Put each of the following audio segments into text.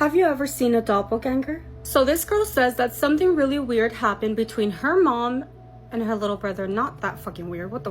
Have you ever seen a doppelganger? So this girl says that something really weird happened between her mom and her little brother. Not that fucking weird. What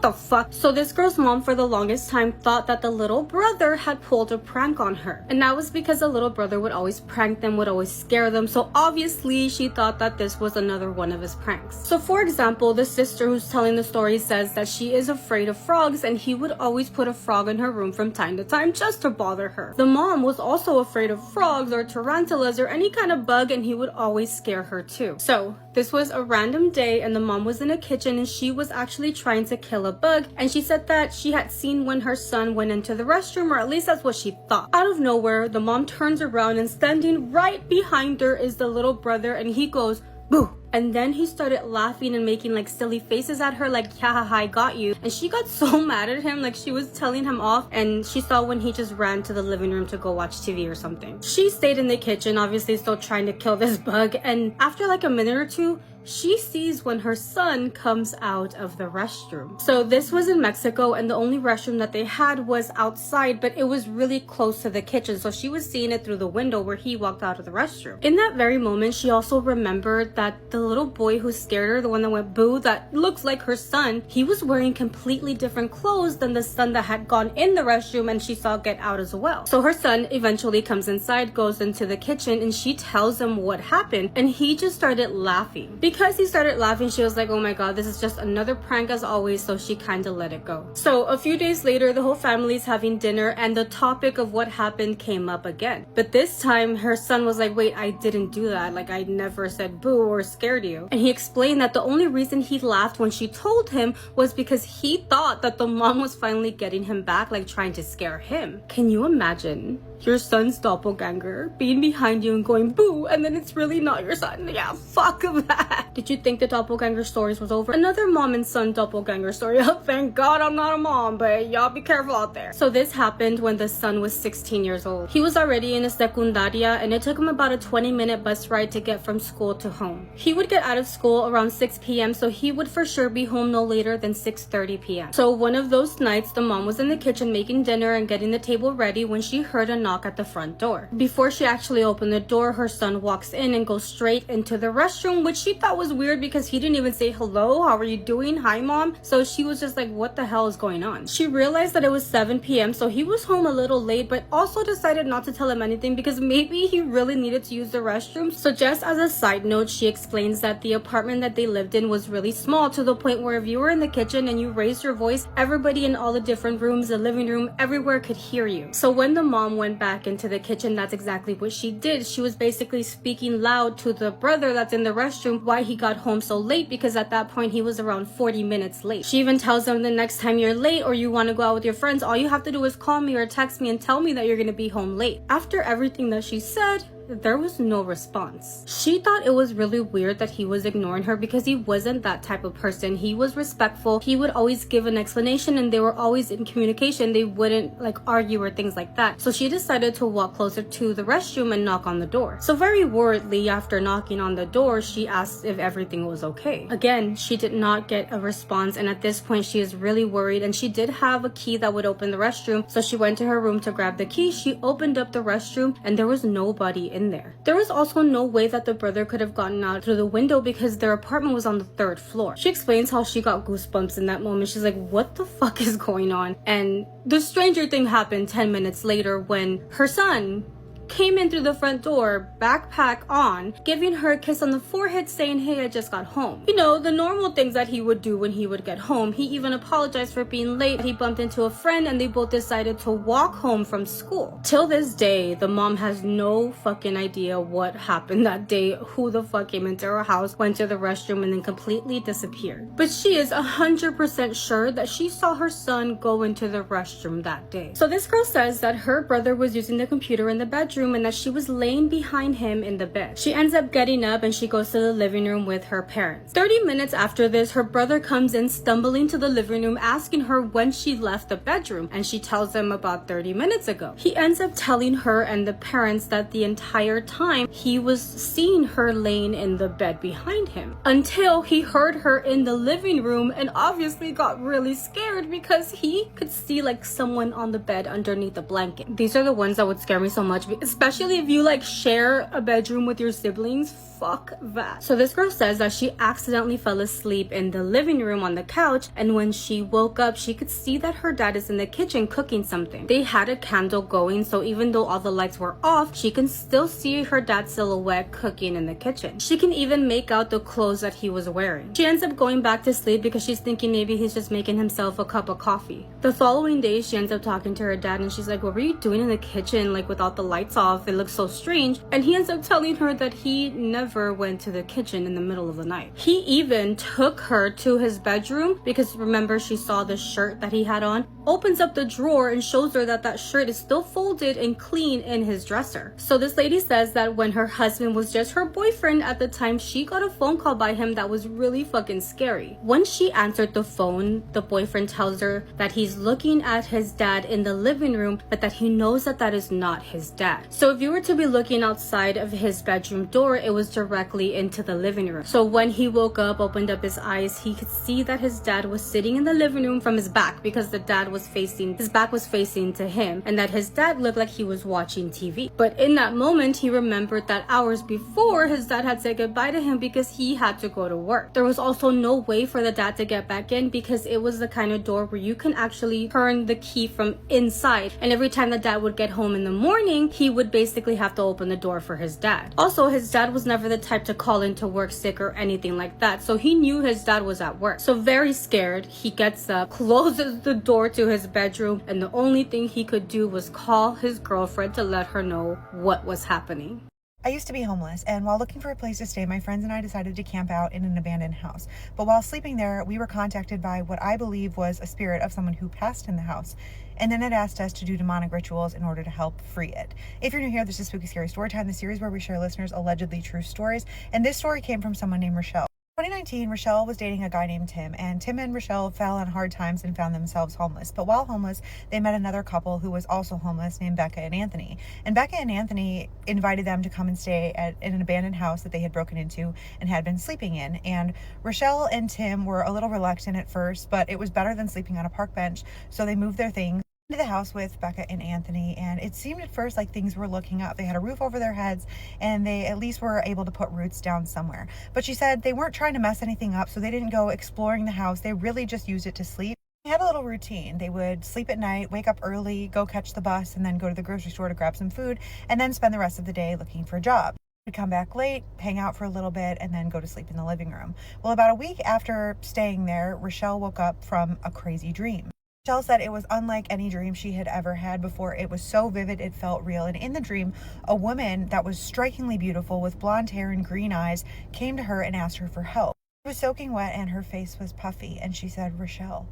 the fuck? So this girl's mom for the longest time thought that the little brother had pulled a prank on her. And that was because the little brother would always prank them, would always scare them. So obviously she thought that this was another one of his pranks. So for example, the sister who's telling the story says that she is afraid of frogs and he would always put a frog in her room from time to time just to bother her. The mom was also afraid of frogs or tarantulas or any kind of bug and he would always scare her too. So this was a random day and the mom was in a kitchen and she was actually trying to kill a bug, and she said that she had seen when her son went into the restroom, or at least that's what she thought. Out of nowhere, the mom turns around and standing right behind her is the little brother, and he goes, "Boo!" And then he started laughing and making like silly faces at her like, "Ha ha ha, I got you." And she got so mad at him, like she was telling him off, and she saw when he just ran to the living room to go watch TV or something. She stayed in the kitchen, obviously still trying to kill this bug, and after like a minute or two, she sees when her son comes out of the restroom. So this was in Mexico and the only restroom that they had was outside, but it was really close to the kitchen. So she was seeing it through the window where he walked out of the restroom. In that very moment, she also remembered that the little boy who scared her, the one that went boo, that looks like her son, he was wearing completely different clothes than the son that had gone in the restroom and she saw get out as well. So her son eventually comes inside, goes into the kitchen, and she tells him what happened, and he just started laughing. Because he started laughing, she was like, "Oh my god, this is just another prank as always," so she kind of let it go. So a few days later, the whole family's having dinner and the topic of what happened came up again. But this time, her son was like, "Wait, I didn't do that. Like, I never said boo or scared you." And he explained that the only reason he laughed when she told him was because he thought that the mom was finally getting him back, like trying to scare him. Can you imagine your son's doppelganger being behind you and going boo, and then it's really not your son? Yeah, fuck that. Did you think the doppelganger stories was over? Another mom and son doppelganger story. Oh, thank God I'm not a mom, but y'all be careful out there. So this happened when the son was 16 years old. He was already in a secundaria and it took him about a 20-minute bus ride to get from school to home. He would get out of school around 6 p.m. so he would for sure be home no later than 6:30 p.m. So one of those nights, the mom was in the kitchen making dinner and getting the table ready when she heard a knock at the front door. Before she actually opened the door, her son walks in and goes straight into the restroom, which she thought was weird because he didn't even say hello, how are you doing, hi mom. So she was just like, what the hell is going on? She realized that it was 7 p.m. so he was home a little late, but also decided not to tell him anything because maybe he really needed to use the restroom. So just as a side note, she explains that the apartment that they lived in was really small, to the point where if you were in the kitchen and you raised your voice, everybody in all the different rooms, the living room, everywhere could hear you. So when the mom went back into the kitchen, that's exactly what she did. She was basically speaking loud to the brother that's in the restroom why he got home so late, because at that point he was around 40 minutes late. She even tells him, the next time you're late or you want to go out with your friends, all you have to do is call me or text me and tell me that you're going to be home late. After everything that she said, there was no response. She thought it was really weird that he was ignoring her because he wasn't that type of person. He was respectful. He would always give an explanation and they were always in communication. They wouldn't like argue or things like that. So she decided to walk closer to the restroom and knock on the door. So very worriedly, after knocking on the door, she asked if everything was okay. Again, she did not get a response, and at this point she is really worried, and she did have a key that would open the restroom. So she went to her room to grab the key. She opened up the restroom and there was nobody in there. There was also no way that the brother could have gotten out through the window because their apartment was on the 3rd floor. She explains how she got goosebumps in that moment. She's like, what the fuck is going on? And the stranger thing happened 10 minutes later when her son came in through the front door, backpack on, giving her a kiss on the forehead, saying, "Hey, I just got home." You know, the normal things that he would do when he would get home. He even apologized for being late. He bumped into a friend and they both decided to walk home from school. Till this day, the mom has no fucking idea what happened that day, who the fuck came into her house, went to the restroom, and then completely disappeared. But she is 100% sure that she saw her son go into the restroom that day. So this girl says that her brother was using the computer in the bedroom bedroom and that she was laying behind him in the bed. She ends up getting up and she goes to the living room with her parents. 30 minutes after this, her brother comes in stumbling to the living room asking her when she left the bedroom, and she tells him about 30 minutes ago. He ends up telling her and the parents that the entire time he was seeing her laying in the bed behind him, until he heard her in the living room and obviously got really scared because he could see like someone on the bed underneath the blanket. These are the ones that would scare me so much, especially if you like share a bedroom with your siblings. Fuck that. So this girl says that she accidentally fell asleep in the living room on the couch, and when she woke up she could see that her dad is in the kitchen cooking something. They had a candle going, so even though all the lights were off, she can still see her dad's silhouette cooking in the kitchen. She can even make out the clothes that he was wearing. She ends up going back to sleep because she's thinking maybe he's just making himself a cup of coffee. The following day she ends up talking to her dad and she's like, what were you doing in the kitchen like without the lights off? It looks so strange. And he ends up telling her that he never went to the kitchen in the middle of the night. He even took her to his bedroom because remember she saw the shirt that he had on, opens up the drawer and shows her that that shirt is still folded and clean in his dresser. So this lady says that when her husband was just her boyfriend at the time, she got a phone call by him that was really fucking scary. When she answered the phone, the boyfriend tells her that he's looking at his dad in the living room, but that he knows that that is not his dad. So if you were to be looking outside of his bedroom door, it was directly into the living room. So when he woke up, opened up his eyes, he could see that his dad was sitting in the living room from his back because the dad was facing, his back was facing to him, and that his dad looked like he was watching TV. But in that moment, he remembered that hours before his dad had said goodbye to him because he had to go to work. There was also no way for the dad to get back in because it was the kind of door where you can actually turn the key from inside, and every time the dad would get home in the morning, he would basically have to open the door for his dad. Also, his dad was never the type to call into work sick or anything like that, so he knew his dad was at work. So very scared, he gets up, closes the door to his bedroom, and the only thing he could do was call his girlfriend to let her know what was happening. I used to be homeless, and while looking for a place to stay, my friends and I decided to camp out in an abandoned house. But while sleeping there, we were contacted by what I believe was a spirit of someone who passed in the house, and then it asked us to do demonic rituals in order to help free it. If you're new here, this is Spooky Scary Storytime, the series where we share listeners' allegedly true stories, and this story came from someone named Rochelle. In 2019, Rochelle was dating a guy named Tim, and Tim and Rochelle fell on hard times and found themselves homeless. But while homeless, they met another couple who was also homeless named Becca and Anthony. And Becca and Anthony invited them to come and stay in an abandoned house that they had broken into and had been sleeping in. And Rochelle and Tim were a little reluctant at first, but it was better than sleeping on a park bench, so they moved their things into the house with Becca and Anthony, and it seemed at first like things were looking up. They had a roof over their heads and they at least were able to put roots down somewhere. But she said they weren't trying to mess anything up, so they didn't go exploring the house. They really just used it to sleep. They had a little routine. They would sleep at night, wake up early, go catch the bus, and then go to the grocery store to grab some food, and then spend the rest of the day looking for a job. They'd come back late, hang out for a little bit, and then go to sleep in the living room. Well, about a week after staying there, Rochelle woke up from a crazy dream. Rochelle said it was unlike any dream she had ever had before. It was so vivid, it felt real. And in the dream, a woman that was strikingly beautiful with blonde hair and green eyes came to her and asked her for help. She was soaking wet and her face was puffy. And she said, Rochelle,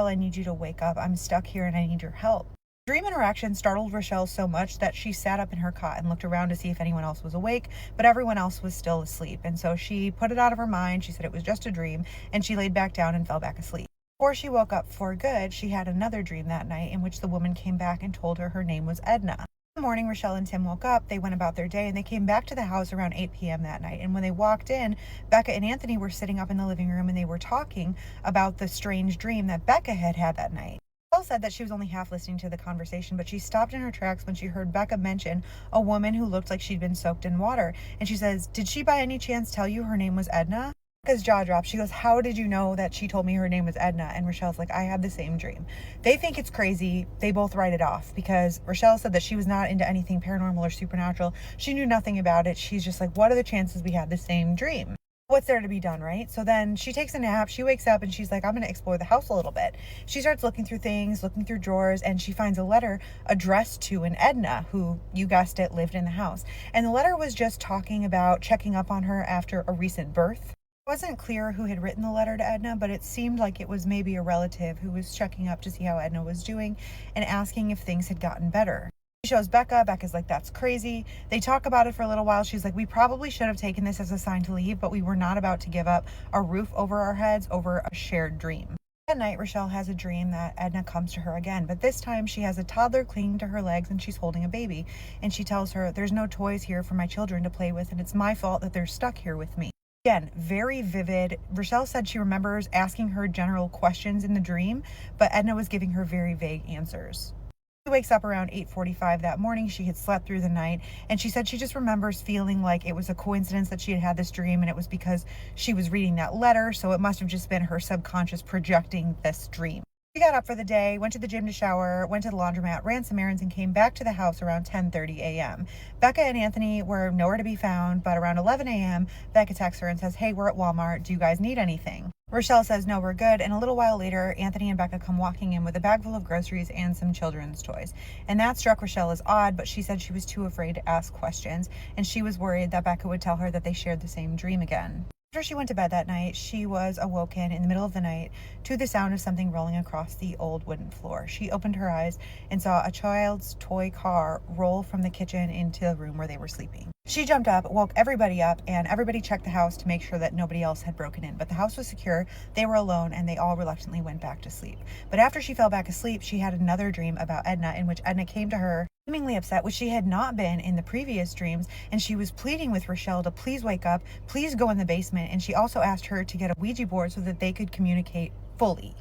I need you to wake up. I'm stuck here and I need your help. The dream interaction startled Rochelle so much that she sat up in her cot and looked around to see if anyone else was awake, but everyone else was still asleep. And so she put it out of her mind. She said it was just a dream, and she laid back down and fell back asleep. Before she woke up for good, she had another dream that night in which the woman came back and told her name was Edna. In the morning, Rochelle and Tim woke up, they went about their day, and they came back to the house around 8 p.m. that night. And when they walked in, Becca and Anthony were sitting up in the living room and they were talking about the strange dream that Becca had had that night. Rochelle said that she was only half listening to the conversation, but she stopped in her tracks when she heard Becca mention a woman who looked like she'd been soaked in water. And she says, did she by any chance tell you her name was Edna? Becca's jaw dropped. She goes, how did you know that she told me her name was Edna? And Rochelle's like, I had the same dream. They think it's crazy. They both write it off because Rochelle said that she was not into anything paranormal or supernatural. She knew nothing about it. She's just like, what are the chances we had the same dream? What's there to be done, right? So then she takes a nap, she wakes up and she's like, I'm going to explore the house a little bit. She starts looking through things, looking through drawers, and she finds a letter addressed to an Edna who, you guessed it, lived in the house. And the letter was just talking about checking up on her after a recent birth. It wasn't clear who had written the letter to Edna, but it seemed like it was maybe a relative who was checking up to see how Edna was doing and asking if things had gotten better. She shows Becca. Becca's like, that's crazy. They talk about it for a little while. She's like, we probably should have taken this as a sign to leave, but we were not about to give up a roof over our heads over a shared dream. At night, Rochelle has a dream that Edna comes to her again, but this time she has a toddler clinging to her legs and she's holding a baby. And she tells her, there's no toys here for my children to play with, and it's my fault that they're stuck here with me. Again, very vivid. Rochelle said she remembers asking her general questions in the dream, but Edna was giving her very vague answers. She wakes up around 8:45 that morning. She had slept through the night, and she said she just remembers feeling like it was a coincidence that she had had this dream, and it was because she was reading that letter, so it must have just been her subconscious projecting this dream. She got up for the day, went to the gym to shower, went to the laundromat, ran some errands, and came back to the house around 10:30 a.m. Becca and Anthony were nowhere to be found, but around 11 a.m., Becca texts her and says, hey, we're at Walmart. Do you guys need anything? Rochelle says, no, we're good. And a little while later, Anthony and Becca come walking in with a bag full of groceries and some children's toys. And that struck Rochelle as odd, but she said she was too afraid to ask questions, and she was worried that Becca would tell her that they shared the same dream again. After she went to bed that night, she was awoken in the middle of the night to the sound of something rolling across the old wooden floor. She opened her eyes and saw a child's toy car roll from the kitchen into the room where they were sleeping. She jumped up, woke everybody up, and everybody checked the house to make sure that nobody else had broken in. But the house was secure, they were alone, and they all reluctantly went back to sleep. But after she fell back asleep, she had another dream about Edna, in which Edna came to her seemingly upset, which she had not been in the previous dreams, and she was pleading with Rochelle to please wake up, please go in the basement, and she also asked her to get a Ouija board so that they could communicate fully.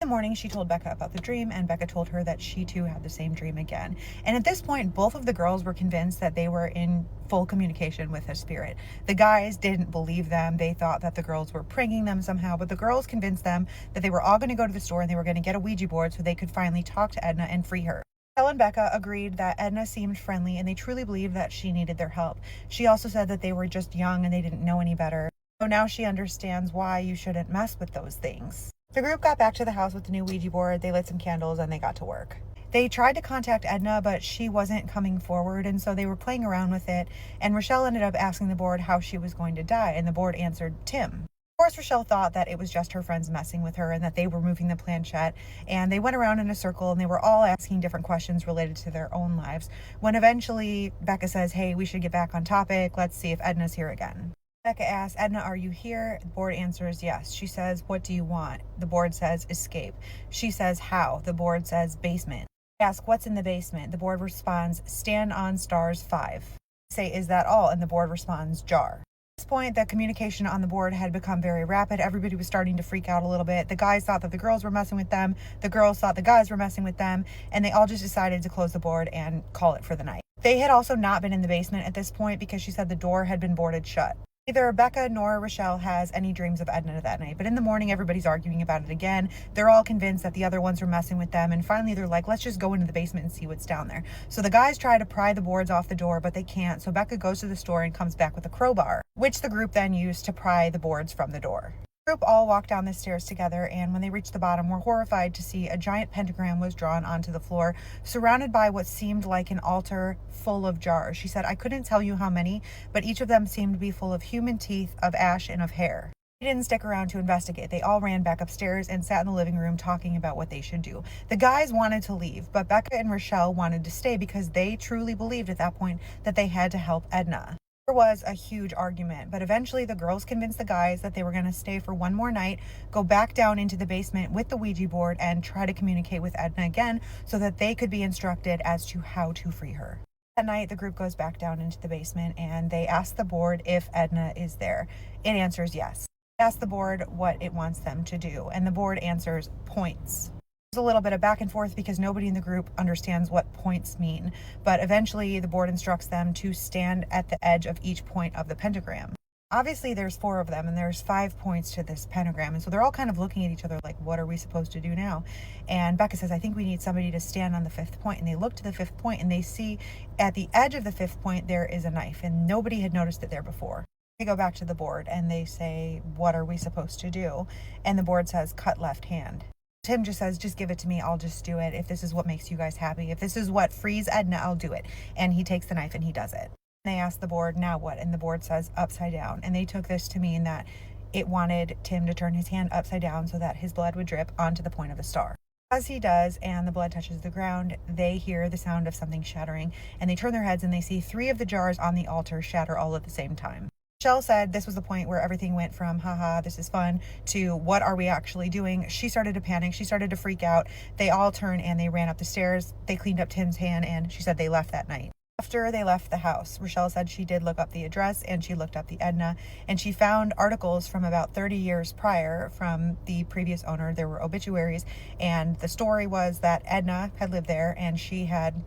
In the morning, she told Becca about the dream, and Becca told her that she too had the same dream again. And at this point, both of the girls were convinced that they were in full communication with a spirit. The guys didn't believe them. They thought that the girls were pranking them somehow, but the girls convinced them that they were all going to go to the store and they were going to get a Ouija board so they could finally talk to Edna and free her. Elle and Becca agreed that Edna seemed friendly and they truly believed that she needed their help. She also said that they were just young and they didn't know any better. So now she understands why you shouldn't mess with those things. The group got back to the house with the new Ouija board. They lit some candles and they got to work. They tried to contact Edna, but she wasn't coming forward, and so they were playing around with it, and Rochelle ended up asking the board how she was going to die, and the board answered Tim. Of course, Rochelle thought that it was just her friends messing with her and that they were moving the planchette, and they went around in a circle and they were all asking different questions related to their own lives, when eventually Becca says, hey, we should get back on topic. Let's see if Edna's here again. Becca asks, Edna, are you here? The board answers yes. She says, what do you want? The board says, escape. She says, how? The board says, basement. I ask, what's in the basement? The board responds, stand on stars 5. I say, is that all? And the board responds, jar. At this point, the communication on the board had become very rapid. Everybody was starting to freak out a little bit. The guys thought that the girls were messing with them. The girls thought the guys were messing with them. And they all just decided to close the board and call it for the night. They had also not been in the basement at this point because she said the door had been boarded shut. Neither Becca nor Rochelle has any dreams of Edna that night, but in the morning, everybody's arguing about it again. They're all convinced that the other ones are messing with them, and finally they're like, let's just go into the basement and see what's down there. So the guys try to pry the boards off the door, but they can't, so Becca goes to the store and comes back with a crowbar, which the group then used to pry the boards from the door. The group all walked down the stairs together, and when they reached the bottom, were horrified to see a giant pentagram was drawn onto the floor, surrounded by what seemed like an altar full of jars. She said, I couldn't tell you how many, but each of them seemed to be full of human teeth, of ash, and of hair. They didn't stick around to investigate. They all ran back upstairs and sat in the living room talking about what they should do. The guys wanted to leave, but Becca and Rochelle wanted to stay because they truly believed at that point that they had to help Edna. There was a huge argument, but eventually the girls convinced the guys that they were going to stay for one more night, go back down into the basement with the Ouija board, and try to communicate with Edna again so that they could be instructed as to how to free her. That night, the group goes back down into the basement and they ask the board if Edna is there. It answers yes. They ask the board what it wants them to do, and the board answers points. A little bit of back and forth because nobody in the group understands what points mean, but eventually the board instructs them to stand at the edge of each point of the pentagram. Obviously there's 4 of them and there's 5 points to this pentagram, and so they're all kind of looking at each other like, what are we supposed to do now? And Becca says, I think we need somebody to stand on the 5th point, and they look to the 5th point and they see at the edge of the 5th point there is a knife, and nobody had noticed it there before. They go back to the board and they say, what are we supposed to do? And the board says, cut left hand. Tim just says, just give it to me, I'll just do it. If this is what makes you guys happy, if this is what frees Edna, I'll do it. And he takes the knife and he does it. They ask the board, now what? And the board says, upside down. And they took this to mean that it wanted Tim to turn his hand upside down so that his blood would drip onto the point of the star. As he does, and the blood touches the ground, they hear the sound of something shattering, and they turn their heads and they see 3 of the jars on the altar shatter all at the same time. Michelle said this was the point where everything went from, haha, this is fun, to what are we actually doing? She started to panic. She started to freak out. They all turned and they ran up the stairs. They cleaned up Tim's hand, and she said they left that night. After they left the house, Rochelle said she did look up the address, and she looked up the Edna, and she found articles from about 30 years prior from the previous owner. There were obituaries, and the story was that Edna had lived there, and she had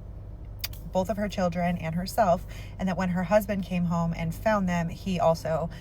both of her children and herself, and that when her husband came home and found them, he also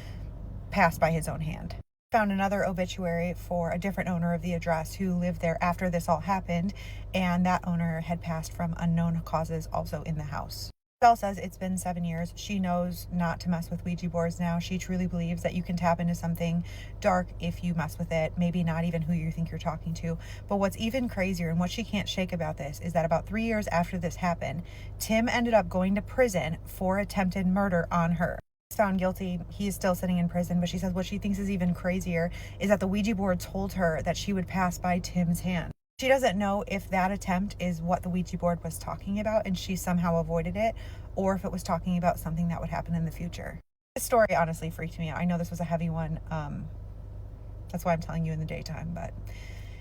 passed by his own hand. Found another obituary for a different owner of the address who lived there after this all happened, and that owner had passed from unknown causes also in the house. Michelle says it's been 7 years. She knows not to mess with Ouija boards now. She truly believes that you can tap into something dark if you mess with it, maybe not even who you think you're talking to. But what's even crazier and what she can't shake about this is that about 3 years after this happened, Tim ended up going to prison for attempted murder on her. He's found guilty. He is still sitting in prison, but she says what she thinks is even crazier is that the Ouija board told her that she would pass by Tim's hand. She doesn't know if that attempt is what the Ouija board was talking about and she somehow avoided it, or if it was talking about something that would happen in the future. This story honestly freaked me out. I know this was a heavy one. That's why I'm telling you in the daytime, but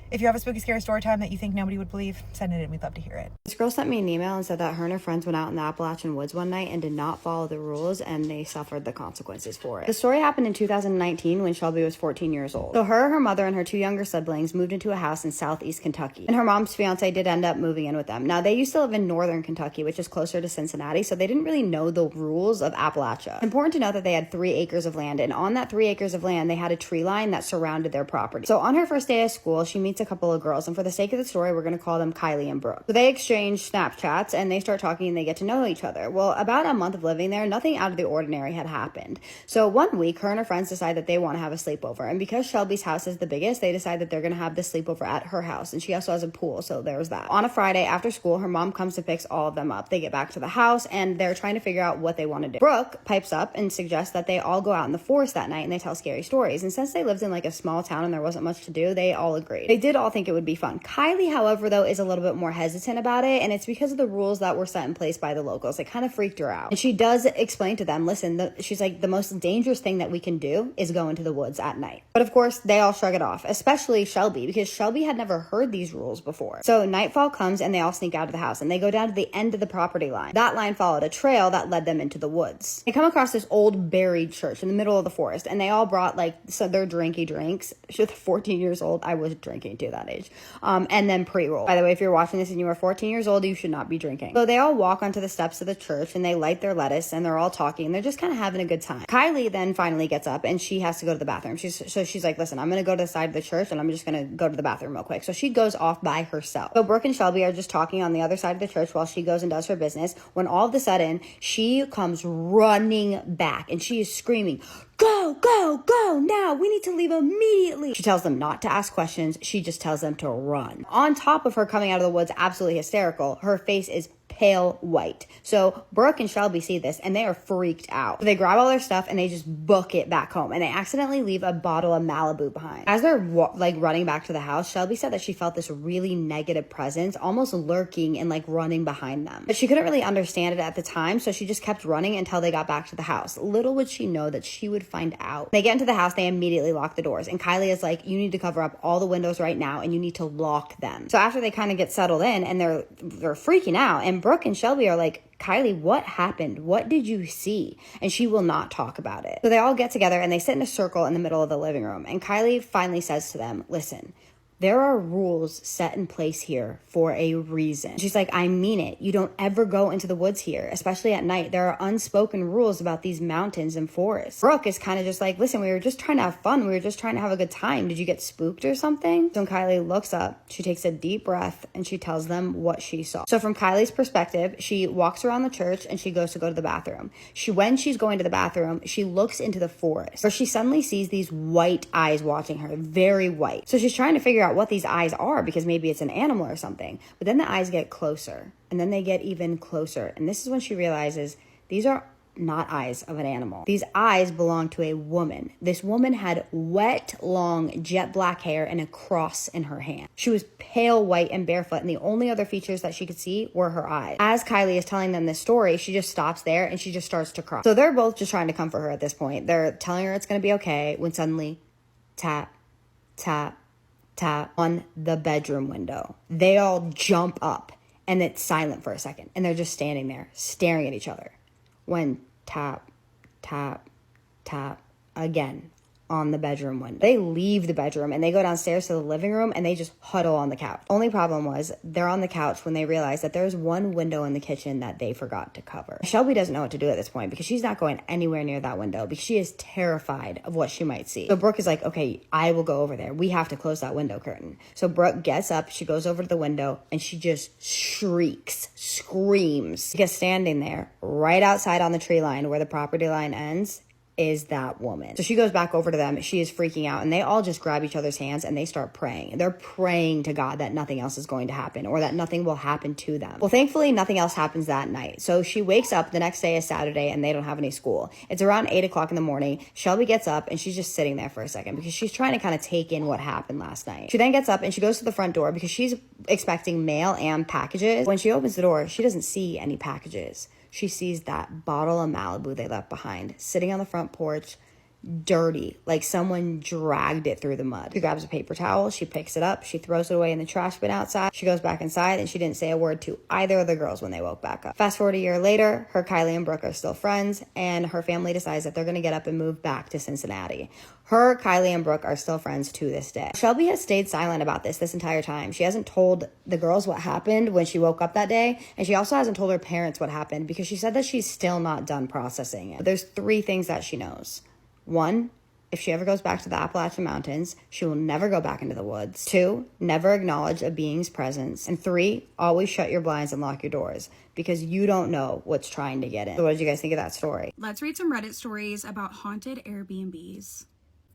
if you have a spooky, scary story time that you think nobody would believe, send it in. We'd love to hear it. This girl sent me an email and said that her and her friends went out in the Appalachian woods one night and did not follow the rules, and they suffered the consequences for it. The story happened in 2019 when Shelby was 14 years old. So her mother, and her 2 younger siblings moved into a house in southeast Kentucky. And her mom's fiance did end up moving in with them. Now, they used to live in northern Kentucky, which is closer to Cincinnati, so they didn't really know the rules of Appalachia. It's important to know that they had 3 acres of land, and on that 3 acres of land, they had a tree line that surrounded their property. So on her first day of school, she meets a couple of girls, and for the sake of the story, we're going to call them Kylie and Brooke. So they exchange Snapchats and they start talking and they get to know each other. Well, about a month of living there, nothing out of the ordinary had happened. So one week, her and her friends decide that they want to have a sleepover. And because Shelby's house is the biggest, they decide that they're going to have the sleepover at her house. And she also has a pool, so there's that. On a Friday after school, her mom comes to pick all of them up. They get back to the house and they're trying to figure out what they want to do. Brooke pipes up and suggests that they all go out in the forest that night and they tell scary stories. And since they lived in like a small town and there wasn't much to do, they all agreed. They did all think it would be fun. Kylie, however, though, is a little bit more hesitant about it, and it's because of the rules that were set in place by the locals. It kind of freaked her out. And she does explain to them, listen, she's like, the most dangerous thing that we can do is go into the woods at night. But of course, they all shrug it off, especially Shelby, because Shelby had never heard these rules before. So nightfall comes and they all sneak out of the house and they go down to the end of the property line. That line followed a trail that led them into the woods. They come across this old buried church in the middle of the forest, and they all brought like their drinky drinks. She was 14 years old. I was drinking too that age. And then pre-roll. By the way, if you're watching this and you are 14 years old, you should not be drinking. So they all walk onto the steps of the church and they light their lettuce and they're all talking and they're just kind of having a good time. Kylie then finally gets up and she has to go to the bathroom. She's like, listen, I'm going to go to the side of the church and I'm just going to go to the bathroom real quick. So she goes off by herself. So Brooke and Shelby are just talking on the other side of the church while she goes and does her business, when all of a sudden she comes running back and she is screaming, go, go, go now. We need to leave immediately. She tells them not to ask questions. She just tells them to run. On top of her coming out of the woods absolutely hysterical, her face is pale white. So Brooke and Shelby see this and they are freaked out. So they grab all their stuff and they just book it back home, and they accidentally leave a bottle of Malibu behind. As they're running back to the house, Shelby said that she felt this really negative presence almost lurking and like running behind them. But she couldn't really understand it at the time, so she just kept running until they got back to the house. Little would she know that she would find out. They get into the house, they immediately lock the doors, and Kylie is like, you need to cover up all the windows right now and you need to lock them. So after they kind of get settled in and they're freaking out, and Brooke and Shelby are like, Kylie, what happened? What did you see? And she will not talk about it. So they all get together and they sit in a circle in the middle of the living room. And Kylie finally says to them, listen, there are rules set in place here for a reason. She's like, I mean it. You don't ever go into the woods here, especially at night. There are unspoken rules about these mountains and forests. Brooke is kind of just like, listen, we were just trying to have fun. We were just trying to have a good time. Did you get spooked or something? So when Kylie looks up, she takes a deep breath and she tells them what she saw. So from Kylie's perspective, she walks around the church and she goes to go to the bathroom. When she's going to the bathroom, she looks into the forest where she suddenly sees these white eyes watching her, very white. So she's trying to figure out what these eyes are, because maybe it's an animal or something. But then the eyes get closer and then they get even closer. And this is when she realizes these are not eyes of an animal. These eyes belonged to a woman. This woman had wet, long, jet black hair and a cross in her hand. She was pale white and barefoot, and the only other features that she could see were her eyes. As Kylie is telling them this story, she just stops there and she just starts to cry. So they're both just trying to comfort her at this point. They're telling her it's going to be okay when suddenly, tap, tap, tap on the bedroom window. They all jump up and it's silent for a second, and they're just standing there staring at each other when tap, tap, tap again on the bedroom window. They leave the bedroom and they go downstairs to the living room and they just huddle on the couch. Only problem was they're on the couch when they realize that there's one window in the kitchen that they forgot to cover. Shelby doesn't know what to do at this point because she's not going anywhere near that window because she is terrified of what she might see. So Brooke is like, okay, I will go over there. We have to close that window curtain. So Brooke gets up, she goes over to the window and she just shrieks, screams, because standing there right outside on the tree line where the property line ends is that woman. So she goes back over to them. She is freaking out and they all just grab each other's hands and they start praying. They're praying to God that nothing else is going to happen or that nothing will happen to them. Well, thankfully, nothing else happens that night. So she wakes up. The next day is Saturday and they don't have any school. It's around 8 o'clock in the morning. Shelby gets up and she's just sitting there for a second because she's trying to kind of take in what happened last night. She then gets up and she goes to the front door because she's expecting mail and packages. When she opens the door, she doesn't see any packages. She sees that bottle of Malibu they left behind sitting on the front porch, dirty, like someone dragged it through the mud. She grabs a paper towel, she picks it up, she throws it away in the trash bin outside. She goes back inside and she didn't say a word to either of the girls when they woke back up. Fast forward a year later, her, Kylie, and Brooke are still friends, and her family decides that they're going to get up and move back to Cincinnati. Her, Kylie, and Brooke are still friends to this day. Shelby has stayed silent about this entire time. She hasn't told the girls what happened when she woke up that day, and she also hasn't told her parents what happened because she said that she's still not done processing it. But there's 3 things that she knows. 1, if she ever goes back to the Appalachian Mountains, she will never go back into the woods. 2, never acknowledge a being's presence. And 3, always shut your blinds and lock your doors because you don't know what's trying to get in. So what did you guys think of that story? Let's read some Reddit stories about haunted Airbnbs.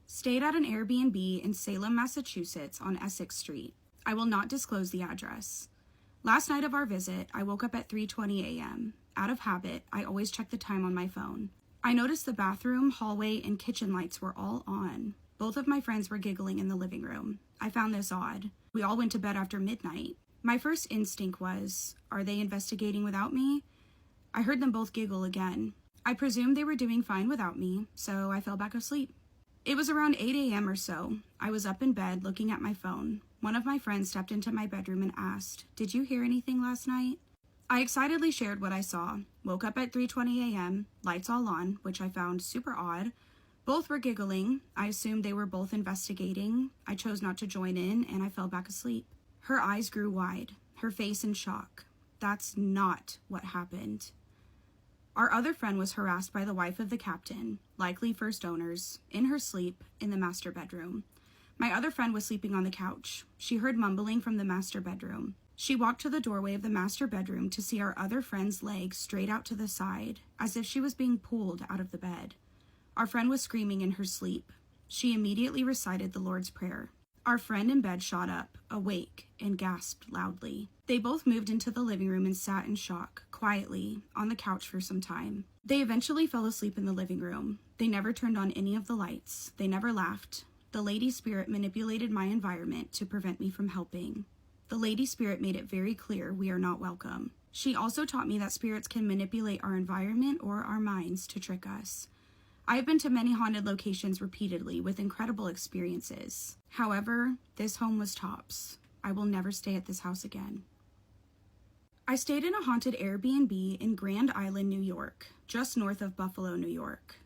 Stayed at an Airbnb in Salem, Massachusetts on Essex Street. I will not disclose the address. Last night of our visit, I woke up at 3:20 a.m. Out of habit, I always check the time on my phone. I noticed the bathroom, hallway, and kitchen lights were all on. Both of my friends were giggling in the living room. I found this odd. We all went to bed after midnight. My first instinct was, are they investigating without me? I heard them both giggle again. I presumed they were doing fine without me, so I fell back asleep. It was around 8 a.m. or so. I was up in bed looking at my phone. One of my friends stepped into my bedroom and asked, "Did you hear anything last night?" I excitedly shared what I saw. Woke up at 3:20 a.m., lights all on, which I found super odd. Both were giggling. I assumed they were both investigating. I chose not to join in, and I fell back asleep. Her eyes grew wide, her face in shock. That's not what happened. Our other friend was harassed by the wife of the captain, likely first owners, in her sleep in the master bedroom. My other friend was sleeping on the couch. She heard mumbling from the master bedroom. She walked to the doorway of the master bedroom to see our other friend's leg straight out to the side, as if she was being pulled out of the bed. Our friend was screaming in her sleep. She immediately recited the Lord's Prayer. Our friend in bed shot up, awake, and gasped loudly. They both moved into the living room and sat in shock, quietly, on the couch for some time. They eventually fell asleep in the living room. They never turned on any of the lights. They never laughed. The Lady Spirit manipulated my environment to prevent me from helping. The Lady Spirit made it very clear we are not welcome. She also taught me that spirits can manipulate our environment or our minds to trick us. I have been to many haunted locations repeatedly with incredible experiences. However, this home was tops. I will never stay at this house again. I stayed in a haunted Airbnb in Grand Island, New York, just north of Buffalo, New York.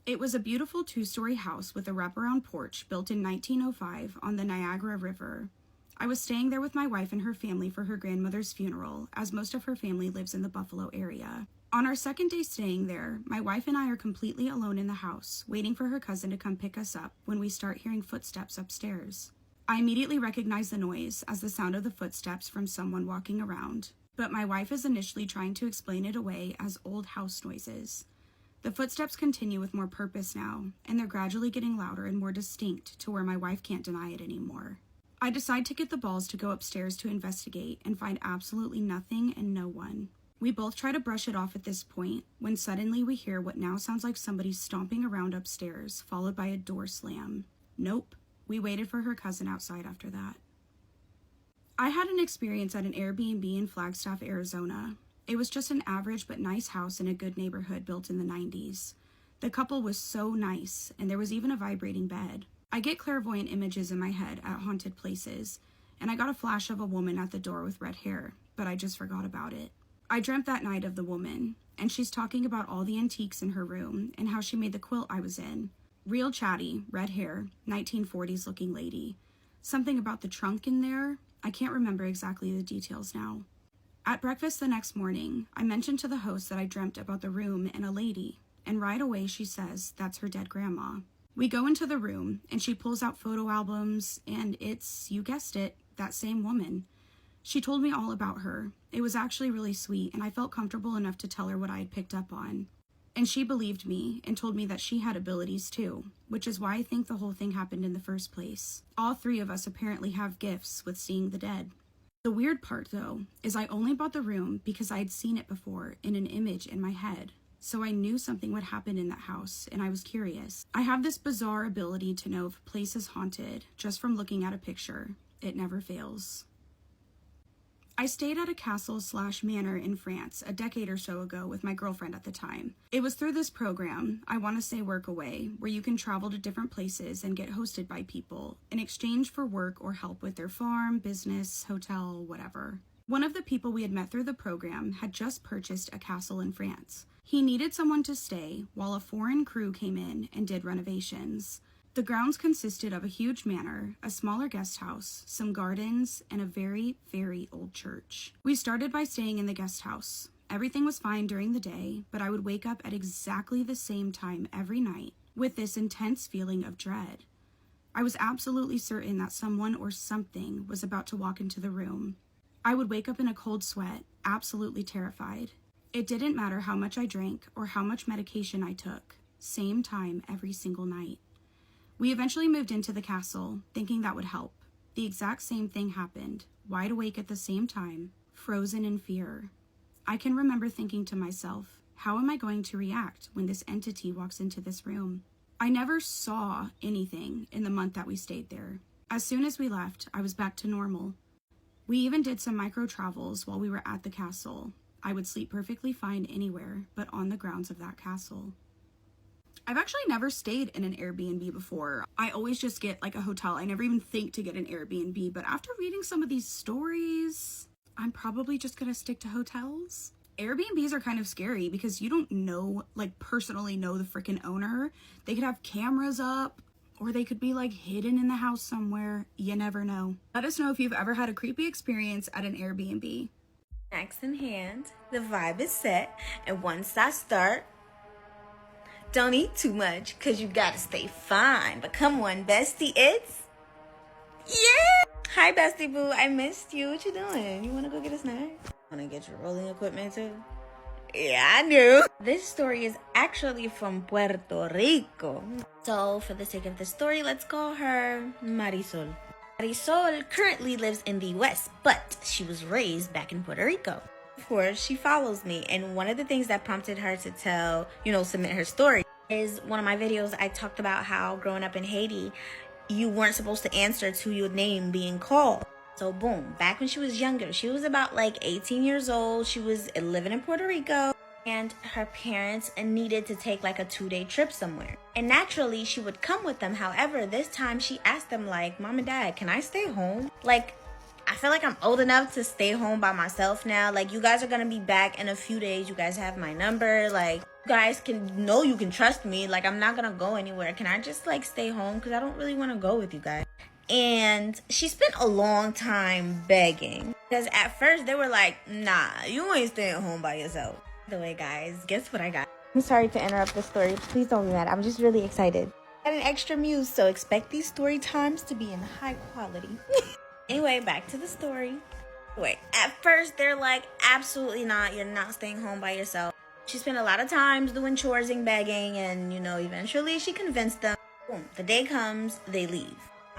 It was a beautiful 2-story house with a wraparound porch built in 1905 on the Niagara River. I was staying there with my wife and her family for her grandmother's funeral, as most of her family lives in the Buffalo area. On our second day staying there, my wife and I are completely alone in the house, waiting for her cousin to come pick us up when we start hearing footsteps upstairs. I immediately recognize the noise as the sound of the footsteps from someone walking around, but my wife is initially trying to explain it away as old house noises. The footsteps continue with more purpose now, and they're gradually getting louder and more distinct to where my wife can't deny it anymore. I decide to get the balls to go upstairs to investigate and find absolutely nothing and no one. We both try to brush it off at this point when suddenly we hear what now sounds like somebody stomping around upstairs, followed by a door slam. Nope, we waited for her cousin outside after that. I had an experience at an Airbnb in Flagstaff, Arizona. It was just an average but nice house in a good neighborhood built in the 90s. The couple was so nice, and there was even a vibrating bed. I get clairvoyant images in my head at haunted places, and I got a flash of a woman at the door with red hair, but I just forgot about it. I dreamt that night of the woman, and she's talking about all the antiques in her room and how she made the quilt I was in. Real chatty, red hair, 1940s looking lady. Something about the trunk in there. I can't remember exactly the details now. At breakfast the next morning, I mentioned to the host that I dreamt about the room and a lady, and right away she says that's her dead grandma. We go into the room, and she pulls out photo albums, and it's, you guessed it, that same woman. She told me all about her. It was actually really sweet, and I felt comfortable enough to tell her what I had picked up on. And she believed me and told me that she had abilities too, which is why I think the whole thing happened in the first place. All three of us apparently have gifts with seeing the dead. The weird part, though, is I only bought the room because I had seen it before in an image in my head. So I knew something would happen in that house, and I was curious. I have this bizarre ability to know if a place is haunted just from looking at a picture. It never fails. I stayed at a castle/manor in France a decade or so ago with my girlfriend at the time. It was through this program, I want to say Workaway, where you can travel to different places and get hosted by people in exchange for work or help with their farm, business, hotel, whatever. One of the people we had met through the program had just purchased a castle in France. He needed someone to stay while a foreign crew came in and did renovations. The grounds consisted of a huge manor, a smaller guest house, some gardens, and a very, very old church. We started by staying in the guest house. Everything was fine during the day, but I would wake up at exactly the same time every night with this intense feeling of dread. I was absolutely certain that someone or something was about to walk into the room. I would wake up in a cold sweat, absolutely terrified. It didn't matter how much I drank or how much medication I took. Same time every single night. We eventually moved into the castle, thinking that would help. The exact same thing happened, wide awake at the same time, frozen in fear. I can remember thinking to myself, how am I going to react when this entity walks into this room? I never saw anything in the month that we stayed there. As soon as we left, I was back to normal. We even did some micro travels while we were at the castle. I would sleep perfectly fine anywhere, but on the grounds of that castle. I've actually never stayed in an Airbnb before. I always just get like a hotel. I never even think to get an Airbnb, but after reading some of these stories, I'm probably just gonna stick to hotels. Airbnbs are kind of scary because you don't know, like personally know the freaking owner. They could have cameras up, or they could be like hidden in the house somewhere. You never know. Let us know if you've ever had a creepy experience at an Airbnb. Snacks in hand, the vibe is set, and once I start, don't eat too much, cause you gotta stay fine. But come on, bestie, it's... Yeah! Hi, bestie boo, I missed you. What you doing? You wanna go get a snack? Wanna get your rolling equipment too? Yeah, I knew. This story is actually from Puerto Rico. So, for the sake of the story, let's call her Marisol. Marisol currently lives in the US, but she was raised back in Puerto Rico. Of course, she follows me, and one of the things that prompted her to submit her story is one of my videos. I talked about how growing up in Haiti, you weren't supposed to answer to your name being called. So boom, back when she was younger, she was about like 18 years old. She was living in Puerto Rico, and her parents needed to take like a 2-day trip somewhere. And naturally, she would come with them. However, this time she asked them like, Mom and Dad, can I stay home? Like, I feel like I'm old enough to stay home by myself now. Like, you guys are gonna be back in a few days. You guys have my number. Like, you guys you can trust me. Like, I'm not gonna go anywhere. Can I just like stay home? Because I don't really want to go with you guys. And she spent a long time begging. Because at first they were like, nah, you ain't staying home by yourself. By the way, guys, guess what I got? I'm sorry to interrupt the story. Please don't be mad. I'm just really excited. I got an extra muse, so expect these story times to be in high quality. Anyway, back to the story. Wait, at first they're like, absolutely not. You're not staying home by yourself. She spent a lot of times doing chores and begging, and eventually she convinced them. Boom, the day comes, they leave.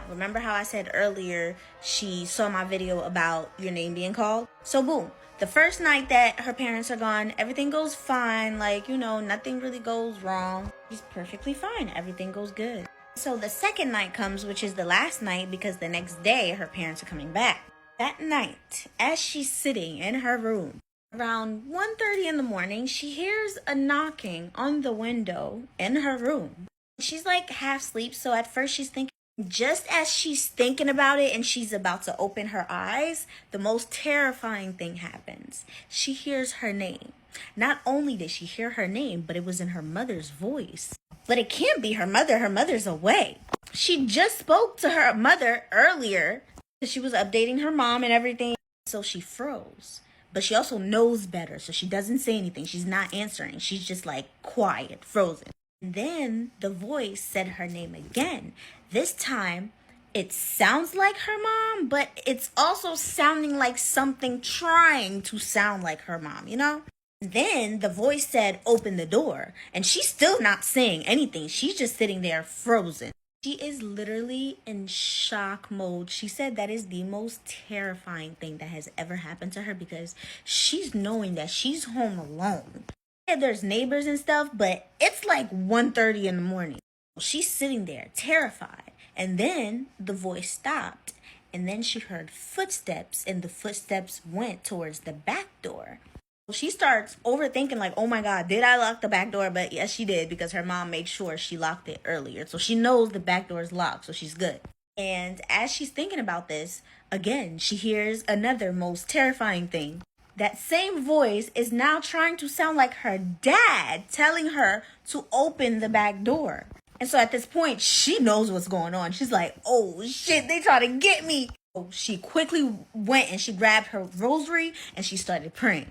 Remember how I said earlier she saw my video about your name being called? So boom, The first night that her parents are gone, everything goes fine. Like, you know, nothing really goes wrong. She's perfectly fine. Everything goes good. So the second night comes, which is the last night, because the next day her parents are coming back. That night, as she's sitting in her room, around 1:30 in the morning, she hears a knocking on the window in her room. She's like half asleep, so at first she's thinking, just as she's thinking about it and she's about to open her eyes, the most terrifying thing happens. She hears her name. Not only did she hear her name, but it was in her mother's voice. But it can't be her mother. Her mother's away. She just spoke to her mother earlier. She was updating her mom and everything. So she froze. But she also knows better. So she doesn't say anything. She's not answering. She's just like quiet, frozen. And then the voice said her name again. This time, it sounds like her mom, but it's also sounding like something trying to sound like her mom, you know? Then the voice said, open the door. And she's still not saying anything. She's just sitting there frozen. She is literally in shock mode. She said that is the most terrifying thing that has ever happened to her because she's knowing that she's home alone. Yeah, there's neighbors and stuff, but it's like 1:30 in the morning. She's sitting there terrified. And then the voice stopped. And then she heard footsteps, and the footsteps went towards the back door. She starts overthinking like, oh my God, did I lock the back door? But yes, she did because her mom made sure she locked it earlier. So she knows the back door is locked, so she's good. And as she's thinking about this, again, she hears another most terrifying thing. That same voice is now trying to sound like her dad telling her to open the back door. And so at this point, she knows what's going on. She's like, oh shit, they try to get me. So she quickly went and she grabbed her rosary and she started praying.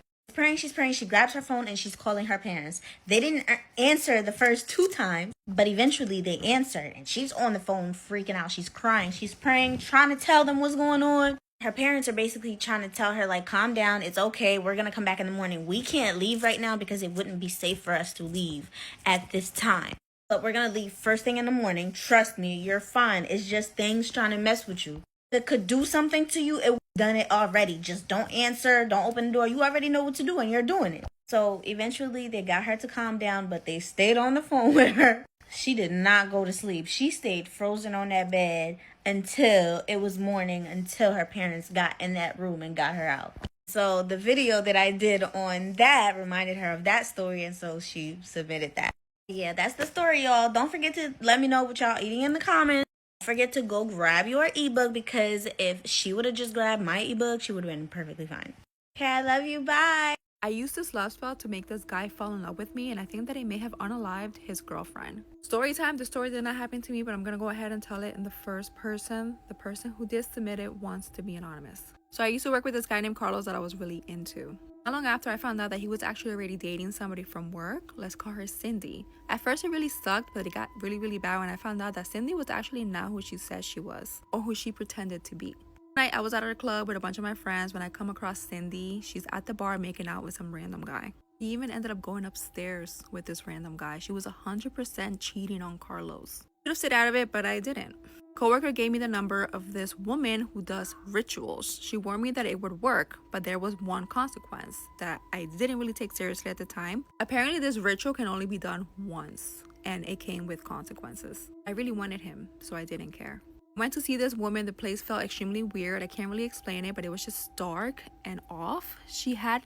She's praying, she grabs her phone and she's calling her parents. They didn't answer the first 2 times, but eventually they answered and she's on the phone freaking out. She's crying, she's praying, trying to tell them what's going on. Her parents are basically trying to tell her like, calm down, it's okay, we're gonna come back in the morning. We can't leave right now because it wouldn't be safe for us to leave at this time. But we're gonna leave first thing in the morning. Trust me, you're fine. It's just things trying to mess with you. If it could do something to you, it would have done it already. Just don't answer, don't open the door. You already know what to do and you're doing it. So eventually they got her to calm down, but they stayed on the phone with her. She did not go to sleep. She stayed frozen on that bed until it was morning, until her parents got in that room and got her out. So the video that I did on that reminded her of that story, and so she submitted that. Yeah, that's the story, y'all. Don't forget to let me know what y'all eating in the comments. Don't forget to go grab your ebook, because if she would have just grabbed my ebook, she would have been perfectly fine. Okay, I love you. Bye. I used this love spell to make this guy fall in love with me, and I think that he may have unalived his girlfriend. Story time. The story did not happen to me, but I'm gonna go ahead and tell it in the first person. The person who did submit it wants to be anonymous. So I used to work with this guy named Carlos that I was really into. Not long after, I found out that he was actually already dating somebody from work. Let's call her Cindy. At first it really sucked, but it got really bad when I found out that Cindy was actually not who she said she was, or who she pretended to be. Night, I was at a club with a bunch of my friends when I come across Cindy. She's at the bar making out with some random guy. He even ended up going upstairs with this random guy. She was 100% cheating on Carlos. I should have stayed out of it, but I didn't. Coworker gave me the number of this woman who does rituals. She warned me that it would work, but there was one consequence that I didn't really take seriously at the time. Apparently this ritual can only be done once, and it came with consequences. I really wanted him, so I didn't care. Went to see this woman. The place felt extremely weird. I can't really explain it, but it was just dark and off. She had